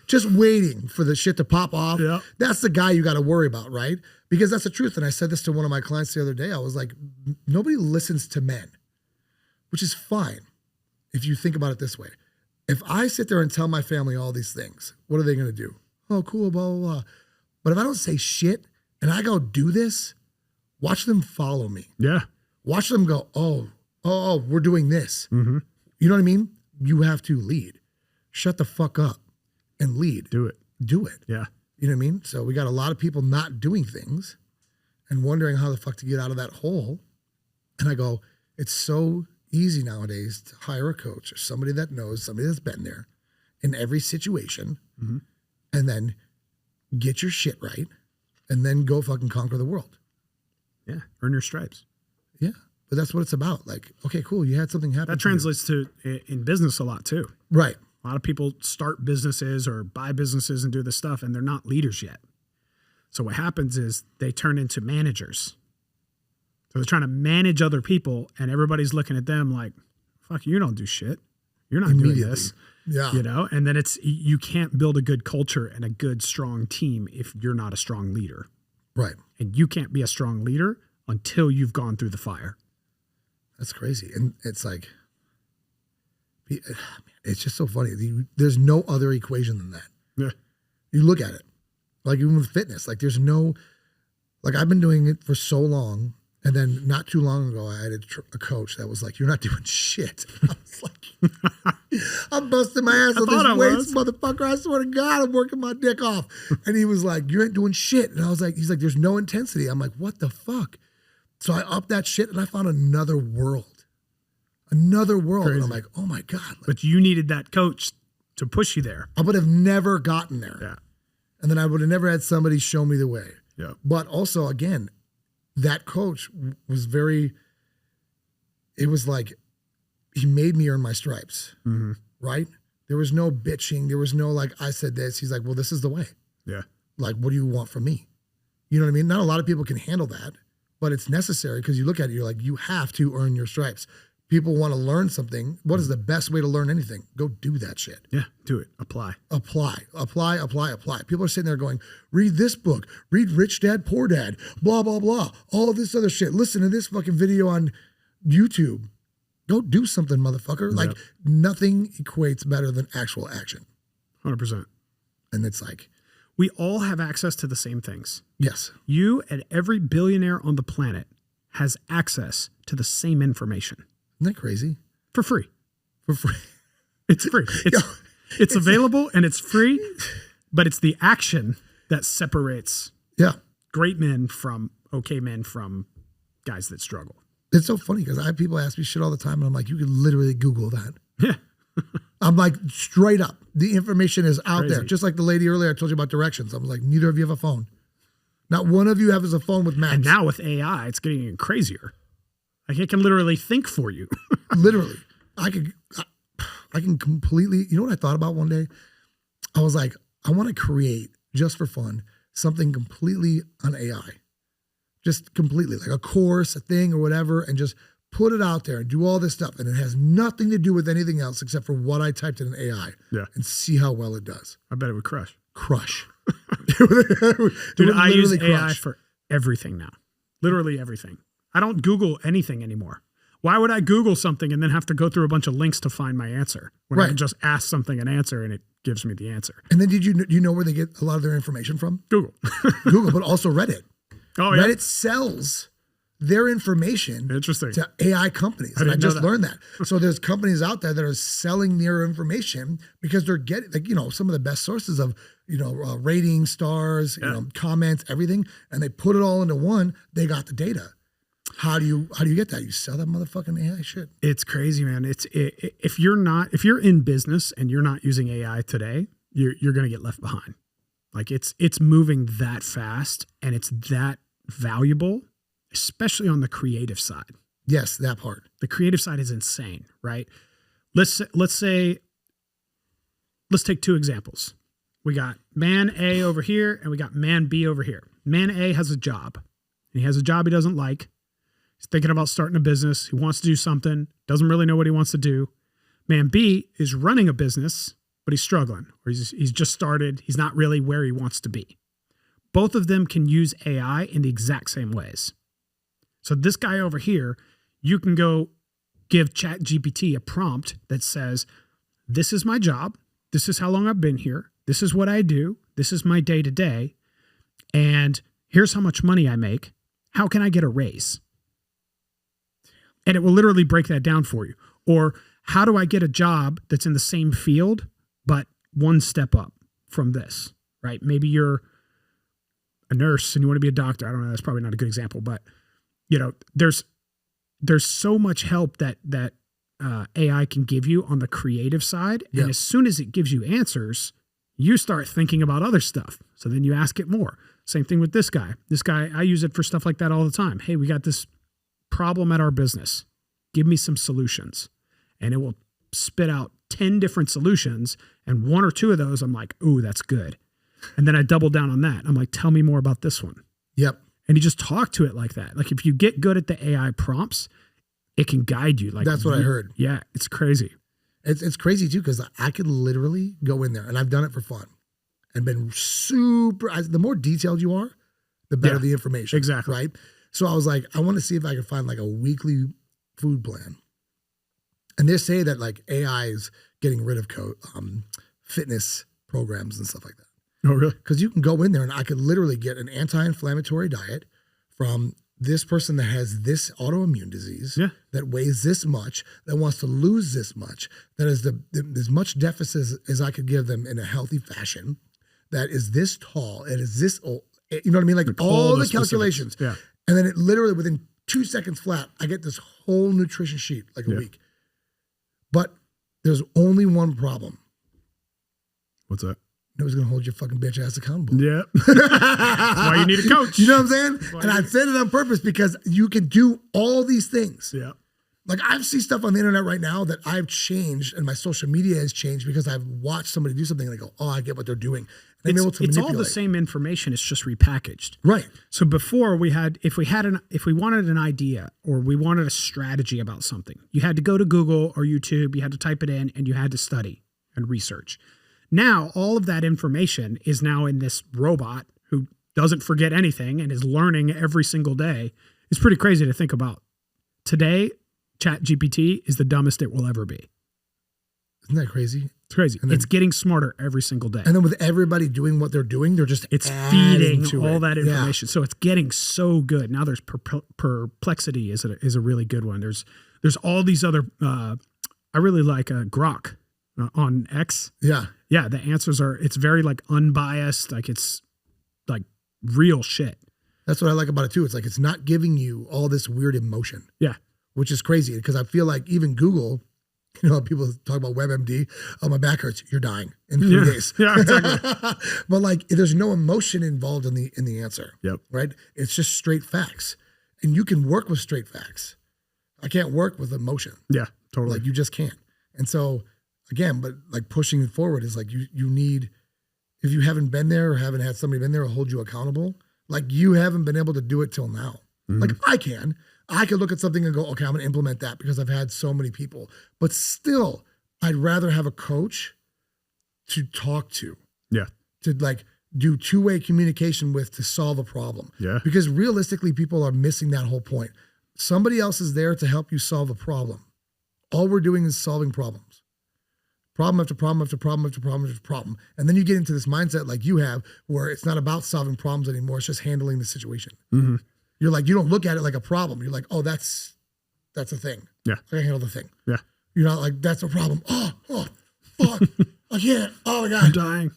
just waiting for the shit to pop off. Yeah. That's the guy you got to worry about, right? Because that's the truth. And I said this to one of my clients the other day. I was like, nobody listens to men, which is fine if you think about it this way. If I sit there and tell my family all these things, what are they going to do? Oh, cool, blah, blah, blah. But if I don't say shit and I go do this, watch them follow me. Yeah. Watch them go, oh, we're doing this. Mm-hmm. You know what I mean? You have to lead. Shut the fuck up and lead. Do it. Yeah. You know what I mean? So we got a lot of people not doing things and wondering how the fuck to get out of that hole. And I go, it's so easy nowadays to hire a coach or somebody that knows, somebody that's been there in every situation, and then get your shit right and then go fucking conquer the world. Yeah. Earn your stripes. Yeah. But that's what it's about. Like, okay, cool. You had something happen. That translates to in business a lot too. Right. A lot of people start businesses or buy businesses and do this stuff, and they're not leaders yet. So what happens is they turn into managers. So they're trying to manage other people, and everybody's looking at them like, fuck, you don't do shit. You're not doing this. Yeah. You know, and then you can't build a good culture and a good, strong team if you're not a strong leader. Right. And you can't be a strong leader until you've gone through the fire. That's crazy. And it's like, it's just so funny. There's no other equation than that. Yeah. You look at it, like even with fitness, like there's no, like I've been doing it for so long. And then not too long ago, I had a coach that was like, you're not doing shit. I was like, I'm busting my ass on this weights, motherfucker. I swear to God, I'm working my dick off. And he was like, you ain't doing shit. And I was like, he's like, there's no intensity. I'm like, what the fuck? So I upped that shit and I found another world. Crazy. And I'm like, oh my God. Like, but you needed that coach to push you there. I would have never gotten there. Yeah. And then I would have never had somebody show me the way. Yeah. But also, again, that coach was it was like, he made me earn my stripes, right? There was no bitching. There was no like, I said this. He's like, well, this is the way. Yeah. Like, what do you want from me? You know what I mean? Not a lot of people can handle that, but it's necessary because you look at it, you're like, you have to earn your stripes. People want to learn something. What is the best way to learn anything? Go do that shit. Yeah, do it. Apply. People are sitting there going, read this book, read Rich Dad, Poor Dad, blah, blah, blah. All this other shit. Listen to this fucking video on YouTube. Go do something, motherfucker. Like nothing equates better than actual action. 100%. And it's like, we all have access to the same things. yes. You and every billionaire on the planet has access to the same information. Isn't that crazy? For free. For free. It's free. It's available and it's free, but it's the action that separates great men from okay men from guys that struggle. It's so funny because I have people ask me shit all the time and I'm like, you can literally Google that. Yeah. I'm like, straight up, the information is out Crazy. there. Just like the lady earlier, I told you about directions. I was like, neither of you have a phone. Not one of you has a phone with maps. And now with AI, it's getting even crazier. Like it can literally think for you. Literally. I can completely, you know what I thought about one day? I was like, I want to create, just for fun, something completely on AI. Just completely, like a course, a thing or whatever, and just put it out there and do all this stuff. And it has nothing to do with anything else except for what I typed in an AI. Yeah. And see how well it does. I bet it would crush. Dude, I use AI for everything now. Literally everything. I don't Google anything anymore. Why would I Google something and then have to go through a bunch of links to find my answer when I can just ask something an answer and it gives me the answer? And then do you know where they get a lot of their information from? Google. Google, but also Reddit. Oh, Reddit sells their information Interesting. to AI companies. I And I didn't know just that. learned that. So there's companies out there that are selling their information because they're getting, like, some of the best sources of, ratings, stars, comments, everything, and they put it all into one. They got the data. How do you get that? You sell that motherfucking AI shit. It's crazy, man. If you're in business and you're not using AI today, you're going to get left behind. Like it's moving that fast and it's that valuable, especially on the creative side. Yes, that part. The creative side is insane, right? Let's take two examples. We got man A over here and we got man B over here. Man A has a job. And he has a job he doesn't like. He's thinking about starting a business. He wants to do something, doesn't really know what he wants to do. Man B is running a business, but he's struggling, or he's just started. He's not really where he wants to be. Both of them can use AI in the exact same ways. So this guy over here, you can go give ChatGPT a prompt that says, this is my job. This is how long I've been here. This is what I do. This is my day to day. And here's how much money I make. How can I get a raise? And it will literally break that down for you. Or how do I get a job that's in the same field, but one step up from this, right? Maybe you're a nurse and you want to be a doctor. I don't know. That's probably not a good example, but there's so much help that AI can give you on the creative side. Yep. And as soon as it gives you answers, you start thinking about other stuff. So then you ask it more. Same thing with this guy. This guy, I use it for stuff like that all the time. Hey, we got this problem at our business. Give me some solutions. And it will spit out 10 different solutions. And one or two of those, I'm like, ooh, that's good. And then I double down on that. I'm like, tell me more about this one. Yep. And you just talk to it like that. Like if you get good at the AI prompts, it can guide you. Like that's what I heard. Yeah, it's crazy. It's crazy too, because I could literally go in there, and I've done it for fun and been the more detailed you are, the better the information. Exactly. Right. So I was like, I want to see if I can find like a weekly food plan. And they say that like AI is getting rid of fitness programs and stuff like that. Oh, really? Because you can go in there and I could literally get an anti-inflammatory diet from this person that has this autoimmune disease, that weighs this much, that wants to lose this much, that is as much deficit as I could give them in a healthy fashion, that is this tall, it is this old, you know what I mean? Like all the calculations. Specifics. Yeah. And then it literally within 2 seconds flat, I get this whole nutrition sheet like a week. But there's only one problem. What's that? Nobody's going to hold your fucking bitch ass accountable. Yeah. That's why you need a coach. You know what I'm saying? And I said it on purpose because you can do all these things. Yeah. Like I see stuff on the internet right now that I've changed and my social media has changed because I've watched somebody do something and I go, oh, I get what they're doing. And I'm able to it's manipulate. all the same information. It's just repackaged. Right. So before if we wanted an idea or we wanted a strategy about something, you had to go to Google or YouTube, you had to type it in and you had to study and research. Now, all of that information is now in this robot who doesn't forget anything and is learning every single day. It's pretty crazy to think about. Today, ChatGPT is the dumbest it will ever be. Isn't that crazy? It's crazy. And then, it's getting smarter every single day. And then with everybody doing what they're doing, they're just it's feeding feeding all that information. Yeah. So it's getting so good. Now there's Perplexity is a really good one. There's all these other, I really like Grok on X. Yeah. Yeah, the answers it's very like unbiased, like it's like real shit. That's what I like about it too. It's like it's not giving you all this weird emotion. Yeah. Which is crazy because I feel like even Google, people talk about WebMD, oh, my back hurts, you're dying in 3 days. Yeah, exactly. But like there's no emotion involved in the answer. Yep. Right? It's just straight facts. And you can work with straight facts. I can't work with emotion. Yeah, totally. Like you just can't. And so again, but like pushing it forward is like you need, if you haven't been there or haven't had somebody been there or hold you accountable, like you haven't been able to do it till now. Mm-hmm. Like I could look at something and go, okay, I'm going to implement that because I've had so many people, but still I'd rather have a coach to talk to. Yeah. To like do two-way communication with to solve a problem. Yeah. Because realistically, people are missing that whole point. Somebody else is there to help you solve a problem. All we're doing is solving problems. Problem after problem after problem after problem after problem. And then you get into this mindset like you have where it's not about solving problems anymore. It's just handling the situation. Mm-hmm. You're like, you don't look at it like a problem. You're like, oh, that's a thing. Yeah. I can handle the thing. Yeah. You're not like, that's a problem. Oh, fuck. I can't. Oh my God. I'm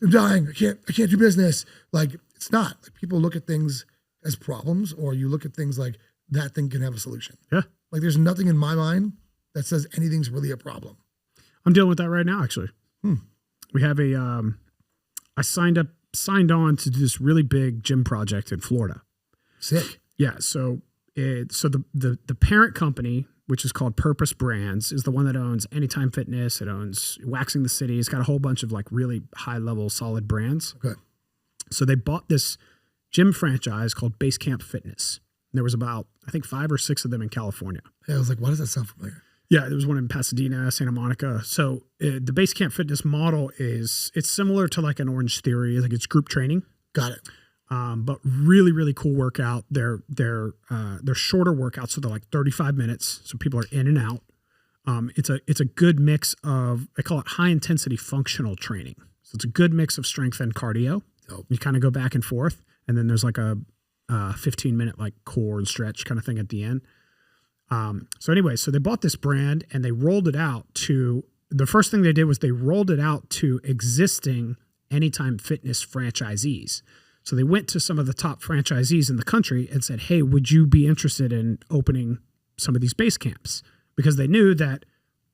dying. I can't do business. Like, it's not. Like, people look at things as problems, or you look at things like that thing can have a solution. Yeah. Like, there's nothing in my mind that says anything's really a problem. I'm dealing with that right now, actually. We have I signed on to do this really big gym project in Florida. Sick. Yeah. So the parent company, which is called Purpose Brands, is the one that owns Anytime Fitness. It owns Waxing the City. It's got a whole bunch of like really high level solid brands. Okay. So they bought this gym franchise called Basecamp Fitness. There was about, I think, 5 or 6 of them in California. Yeah, I was like, why does that sound familiar? Yeah, there was one in Pasadena, Santa Monica. So the Basecamp Fitness model it's similar to like an Orange Theory, like it's group training. Got it. But really, really cool workout. They're shorter workouts, so they're like 35 minutes. So people are in and out. It's a good mix of, they call it high intensity functional training. So it's a good mix of strength and cardio. Dope. You kind of go back and forth, and then there's like a 15-minute like core and stretch kind of thing at the end. So anyway, so they bought this brand and they rolled it out to, the first thing they did was they rolled it out to existing Anytime Fitness franchisees. So they went to some of the top franchisees in the country and said, hey, would you be interested in opening some of these base camps? Because they knew that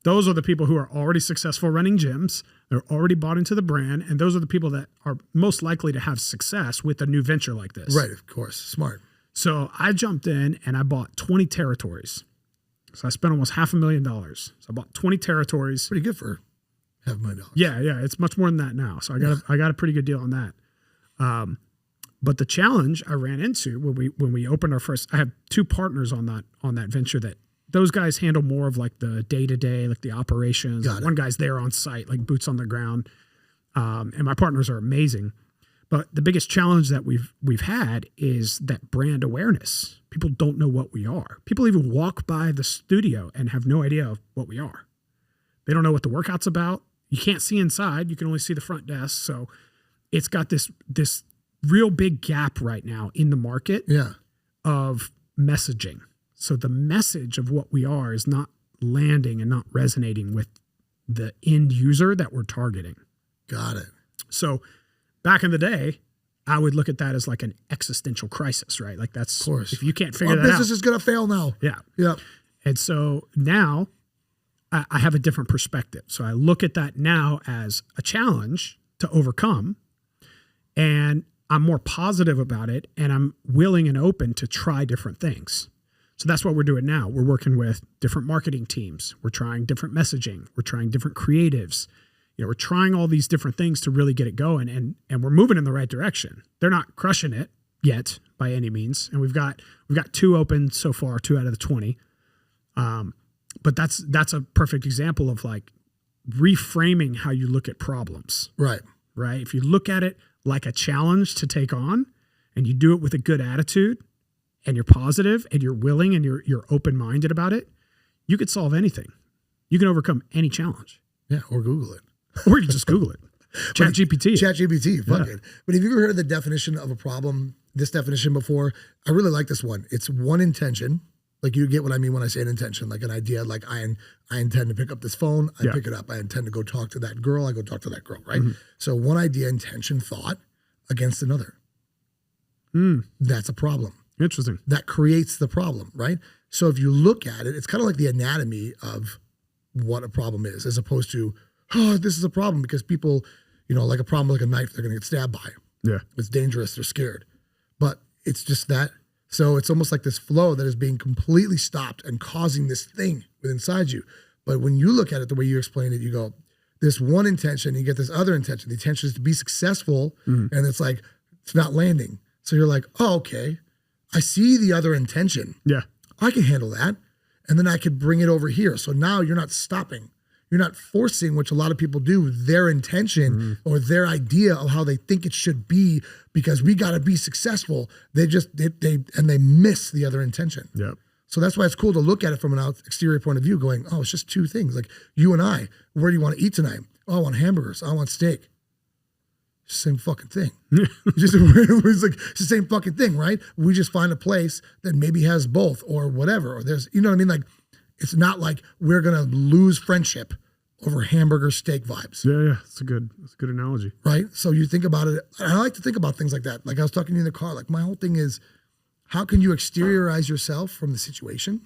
those are the people who are already successful running gyms. They're already bought into the brand. And those are the people that are most likely to have success with a new venture like this. Right. Of course. Smart. So I jumped in and I bought 20 territories. So I spent almost $500,000. So I bought 20 territories. Pretty good for $500,000. Yeah. It's much more than that now. So I got a pretty good deal on that. But the challenge I ran into when we opened our first, I have 2 partners on that venture that those guys handle more of like the day-to-day, like the operations. One guy's there on site, like boots on the ground. And my partners are amazing. But the biggest challenge that we've had is that brand awareness. People don't know what we are. People even walk by the studio and have no idea of what we are. They don't know what the workout's about. You can't see inside. You can only see the front desk. So it's got this real big gap right now in the market of messaging. So the message of what we are is not landing and not resonating with the end user that we're targeting. Got it. So back in the day, I would look at that as like an existential crisis, right? Like that's, of course, if you can't figure that out. Our business is going to fail now. Yeah. Yeah. And so now I have a different perspective. So I look at that now as a challenge to overcome, and I'm more positive about it, and I'm willing and open to try different things. So that's what we're doing now. We're working with different marketing teams. We're trying different messaging. We're trying different creatives. We're trying all these different things to really get it going, and we're moving in the right direction. They're not crushing it yet by any means. And we've got 2 open so far, 2 out of the 20. But that's a perfect example of like reframing how you look at problems. Right. Right. If you look at it like a challenge to take on, and you do it with a good attitude, and you're positive and you're willing and you're open-minded about it, you could solve anything. You can overcome any challenge. Yeah. Or Google it. Or you just Google it. ChatGPT. Fuck it. But have you ever heard of the definition of a problem, this definition before? I really like this one. It's one intention. Like, you get what I mean when I say an intention, like an idea, like I intend to pick up this phone, I pick it up. I intend to go talk to that girl, I go talk to that girl, right? Mm-hmm. So one idea, intention, thought against another. That's a problem. Interesting. That creates the problem, right? So if you look at it, it's kind of like the anatomy of what a problem is, as opposed to, oh, this is a problem because people, like a problem like a knife, they're going to get stabbed by. Yeah. It's dangerous. They're scared. But it's just that. So it's almost like this flow that is being completely stopped and causing this thing within inside you. But when you look at it the way you explain it, you go, this one intention, you get this other intention. The intention is to be successful, and it's like, it's not landing. So you're like, oh, okay. I see the other intention. Yeah. I can handle that. And then I could bring it over here. So now you're not stopping. You're not forcing, which a lot of people do, their intention or their idea of how they think it should be, because we got to be successful. They miss the other intention. Yeah. So that's why it's cool to look at it from an exterior point of view, going, oh, it's just 2 things. Like you and I, where do you want to eat tonight? Oh, I want hamburgers. I want steak. Same fucking thing. It's like it's the same fucking thing, right? We just find a place that maybe has both or whatever. Or there's, you know what I mean? Like, it's not like we're gonna lose friendship over hamburger steak vibes. Yeah. That's a good analogy. Right? So you think about it. I like to think about things like that. Like I was talking to you in the car. Like my whole thing is, how can you exteriorize yourself from the situation?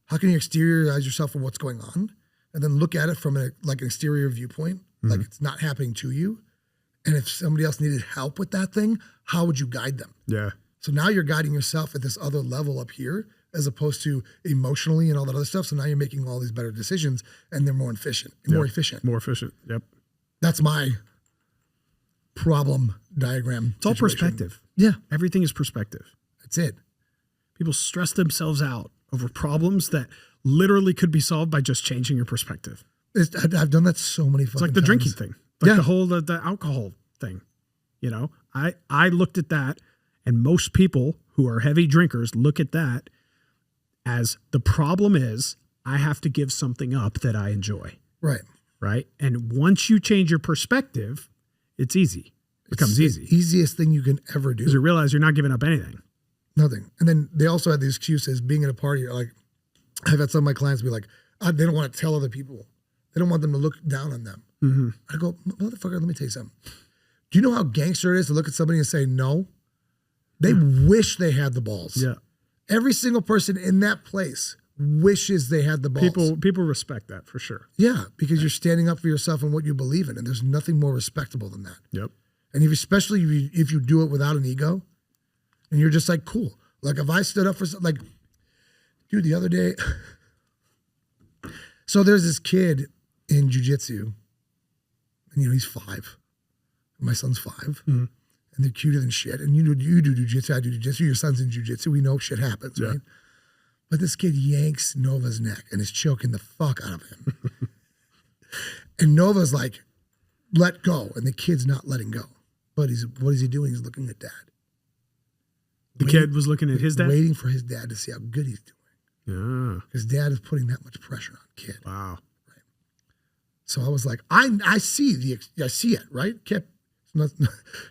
How can you exteriorize yourself from what's going on? And then look at it from an exterior viewpoint, like it's not happening to you. And if somebody else needed help with that thing, how would you guide them? Yeah. So now you're guiding yourself at this other level up here, as opposed to emotionally and all that other stuff. So now you're making all these better decisions, and they're more efficient. More efficient. Yep. That's my problem diagram. It's all perspective. Yeah. Everything is perspective. That's it. People stress themselves out over problems that literally could be solved by just changing your perspective. I've done that so many fucking times. It's like the drinking thing. Like the whole the alcohol thing. You know, I looked at that, and most people who are heavy drinkers look at that as the problem is I have to give something up that I enjoy. Right. Right. And once you change your perspective, it's easy. It becomes easy. The easiest thing you can ever do. Because you realize you're not giving up anything. Nothing. And then they also had the excuses being at a party. Like I've had some of my clients be like, they don't want to tell other people. They don't want them to look down on them. Mm-hmm. I go, motherfucker, let me tell you something. Do you know how gangster it is to look at somebody and say no? They wish they had the balls. Yeah. Every single person in that place wishes they had the balls. People respect that for sure. Yeah, because you're standing up for yourself and what you believe in, and there's nothing more respectable than that. Yep. And especially if you do it without an ego, and you're just like, cool. Like if I stood up for something, like, dude, the other day, so there's this kid in jiu-jitsu, and he's 5. My son's 5. Mm-hmm. And they're cuter than shit. And you do jiu-jitsu, I do jiu-jitsu, your son's in jiu-jitsu, we know shit happens, right? But this kid yanks Nova's neck and is choking the fuck out of him. And Nova's like, let go. And the kid's not letting go. But what is he doing? He's looking at dad. The kid was looking at his dad? Waiting for his dad to see how good he's doing. Yeah. Because dad is putting that much pressure on kid. Wow. Right. So I was like, I see it, right? Kip,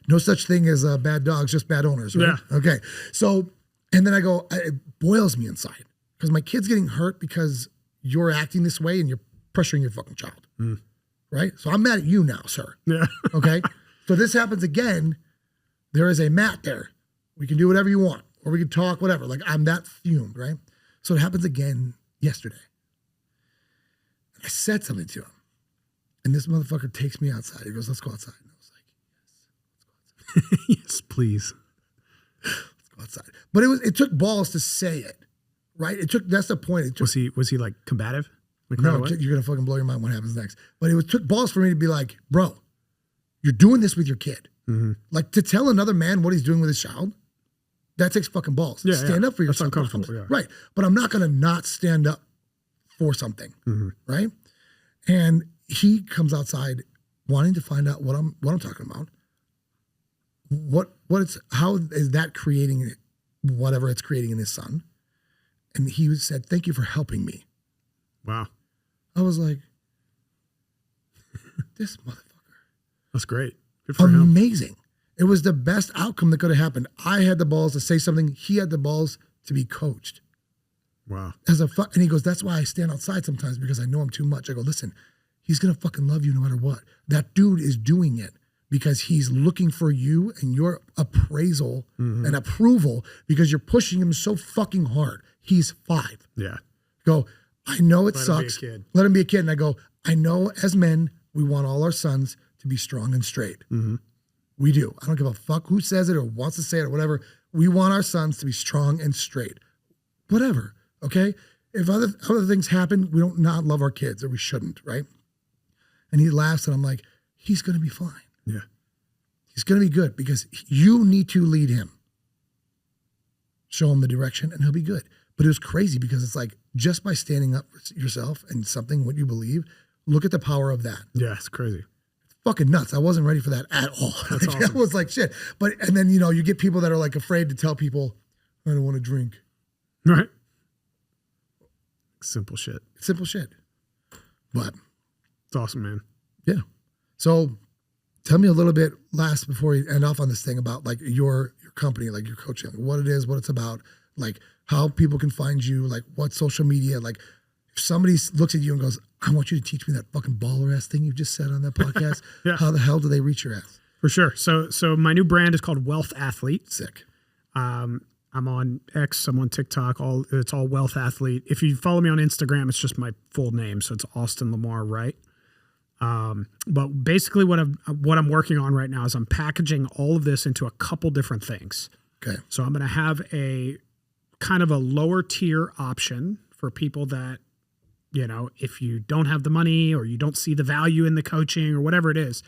no such thing as bad dogs, just bad owners, right? Yeah. Okay. So, and then I go, it boils me inside because my kid's getting hurt because you're acting this way and you're pressuring your fucking child. Mm. Right? So I'm mad at you now, sir. Yeah. Okay. So this happens again. There is a mat there. We can do whatever you want, or we can talk, whatever. Like I'm that fumed, right? So it happens again yesterday. And I said something to him, and this motherfucker takes me outside. He goes, "Let's go outside." And I was like, "Yes, let's go outside." Yes, please. Let's go outside. But it took balls to say it, right? That's the point. Was he like combative? Like no, right away? you're gonna fucking blow your mind what happens next. But it took balls for me to be like, bro, you're doing this with your kid. Mm-hmm. Like to tell another man what he's doing with his child, that takes fucking balls. Yeah, stand up for That's yourself. uncomfortable. Yeah. Right. But I'm not gonna not stand up for something. Mm-hmm. Right. And he comes outside wanting to find out what I'm talking about. How is that creating whatever it's creating in his son? And he said, "Thank you for helping me." Wow. I was like, this motherfucker. That's great. Good for him. Amazing. It was the best outcome that could have happened. I had the balls to say something. He had the balls to be coached. Wow. And he goes, "That's why I stand outside sometimes because I know I'm too much." I go, "Listen, he's going to fucking love you no matter what. That dude is doing it because he's looking for you and your appraisal and approval because you're pushing him so fucking hard. He's 5. Yeah. Go, I know it Let him be a sucks. kid. Let him be a kid." And I go, "I know as men, we want all our sons to be strong and straight. Mm-hmm. We do. I don't give a fuck who says it or wants to say it or whatever. We want our sons to be strong and straight. Whatever. Okay? If other things happen, we don't not love our kids, or we shouldn't, right?" And he laughs, and I'm like, he's going to be fine. Yeah. He's going to be good because you need to lead him. Show him the direction, and he'll be good. But it was crazy because it's like just by standing up for yourself and something, what you believe, look at the power of that. Yeah, it's crazy. Fucking nuts. I wasn't ready for that at all. That's Like, awesome. I was like, shit. And then, you get people that are like afraid to tell people, "I don't want to drink." Right. Simple shit. Simple shit. But It's awesome, man. yeah. So Tell me a little bit last before you end off on this thing about like your company, like your coaching, like what it is, what it's about, like how people can find you, like what social media, like if somebody looks at you and goes, I want you to teach me that fucking baller ass thing you just said on that podcast. Yeah. How the hell do they reach your ass? For sure. So my new brand is called Wealth Athlete. Sick. I'm on X, I'm on TikTok, it's all Wealth Athlete. If you follow me on Instagram, it's just my full name. So it's Austin Lamar Wright. But basically what I'm working on right now is I'm packaging all of this into a couple different things. Okay. So I'm going to have a kind of a lower tier option for people that, if you don't have the money or you don't see the value in the coaching or whatever it is,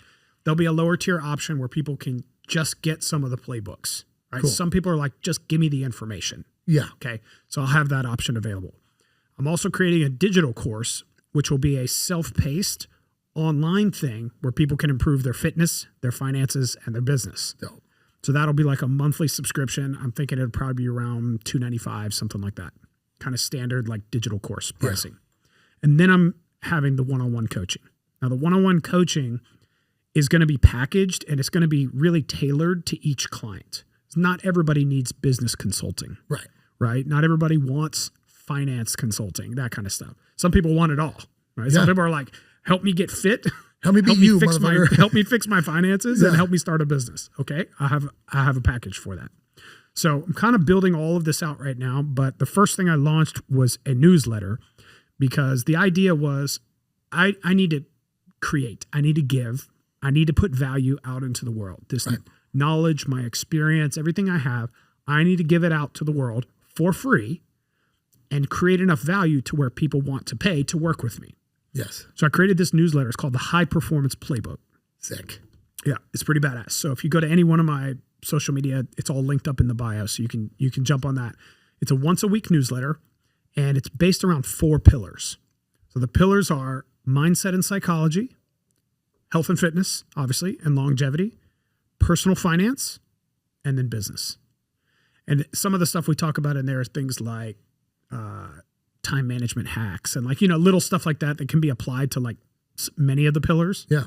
there'll be a lower tier option where people can just get some of the playbooks, right? Cool. Some people are like, just give me the information. Yeah. Okay. So I'll have that option available. I'm also creating a digital course, which will be a self-paced online thing where people can improve their fitness, their finances, and their business. Dope. So that'll be like a monthly subscription. I'm thinking it'd probably be around $295, something like that. Kind of standard like digital course pricing. Yeah. And then I'm having the one-on-one coaching. Now the one-on-one coaching is going to be packaged and it's going to be really tailored to each client. Not everybody needs business consulting. Right? Not everybody wants finance consulting, that kind of stuff. Some people want it all. Right? Some people are like, help me get fit. Help me be you, motherfucker. Help me fix my finances and help me start a business. Okay. I have a package for that. So I'm kind of building all of this out right now. But the first thing I launched was a newsletter because the idea was I need to create, I need to give, I need to put value out into the world. This knowledge, my experience, everything I have, I need to give it out to the world for free and create enough value to where people want to pay to work with me. Yes. So I created this newsletter. It's called the High Performance Playbook. Sick. Yeah, it's pretty badass. So if you go to any one of my social media, it's all linked up in the bio. So you can jump on that. It's a once a week newsletter and it's based around 4 pillars. So the pillars are mindset and psychology, health and fitness, obviously, and longevity, personal finance, and then business. And some of the stuff we talk about in there are things like time management hacks and little stuff like that can be applied to like many of the pillars. Yeah.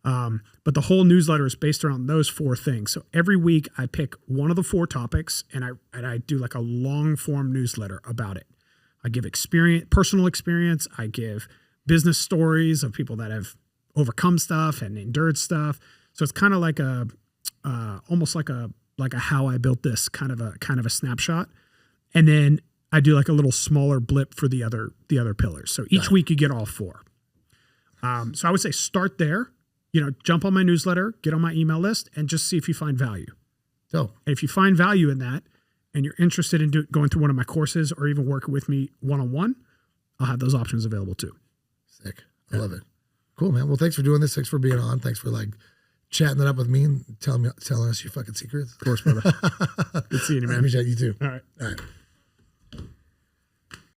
But the whole newsletter is based around those 4 things. So every week I pick one of the 4 topics and I do like a long form newsletter about it. I give personal experience. I give business stories of people that have overcome stuff and endured stuff. So it's kind of like almost like a how I built this kind of a snapshot. And then I do like a little smaller blip for the other pillars. So each week you get all 4. So I would say start there, jump on my newsletter, get on my email list and just see if you find value. Oh. And if you find value in that and you're interested in going through one of my courses or even working with me one-on-one, I'll have those options available too. Sick. I love it. Cool, man. Well, thanks for doing this. Thanks for being on. Thanks for chatting it up with me and telling us your fucking secrets. Of course, brother. Good seeing you, man. I appreciate you too. All right. All right.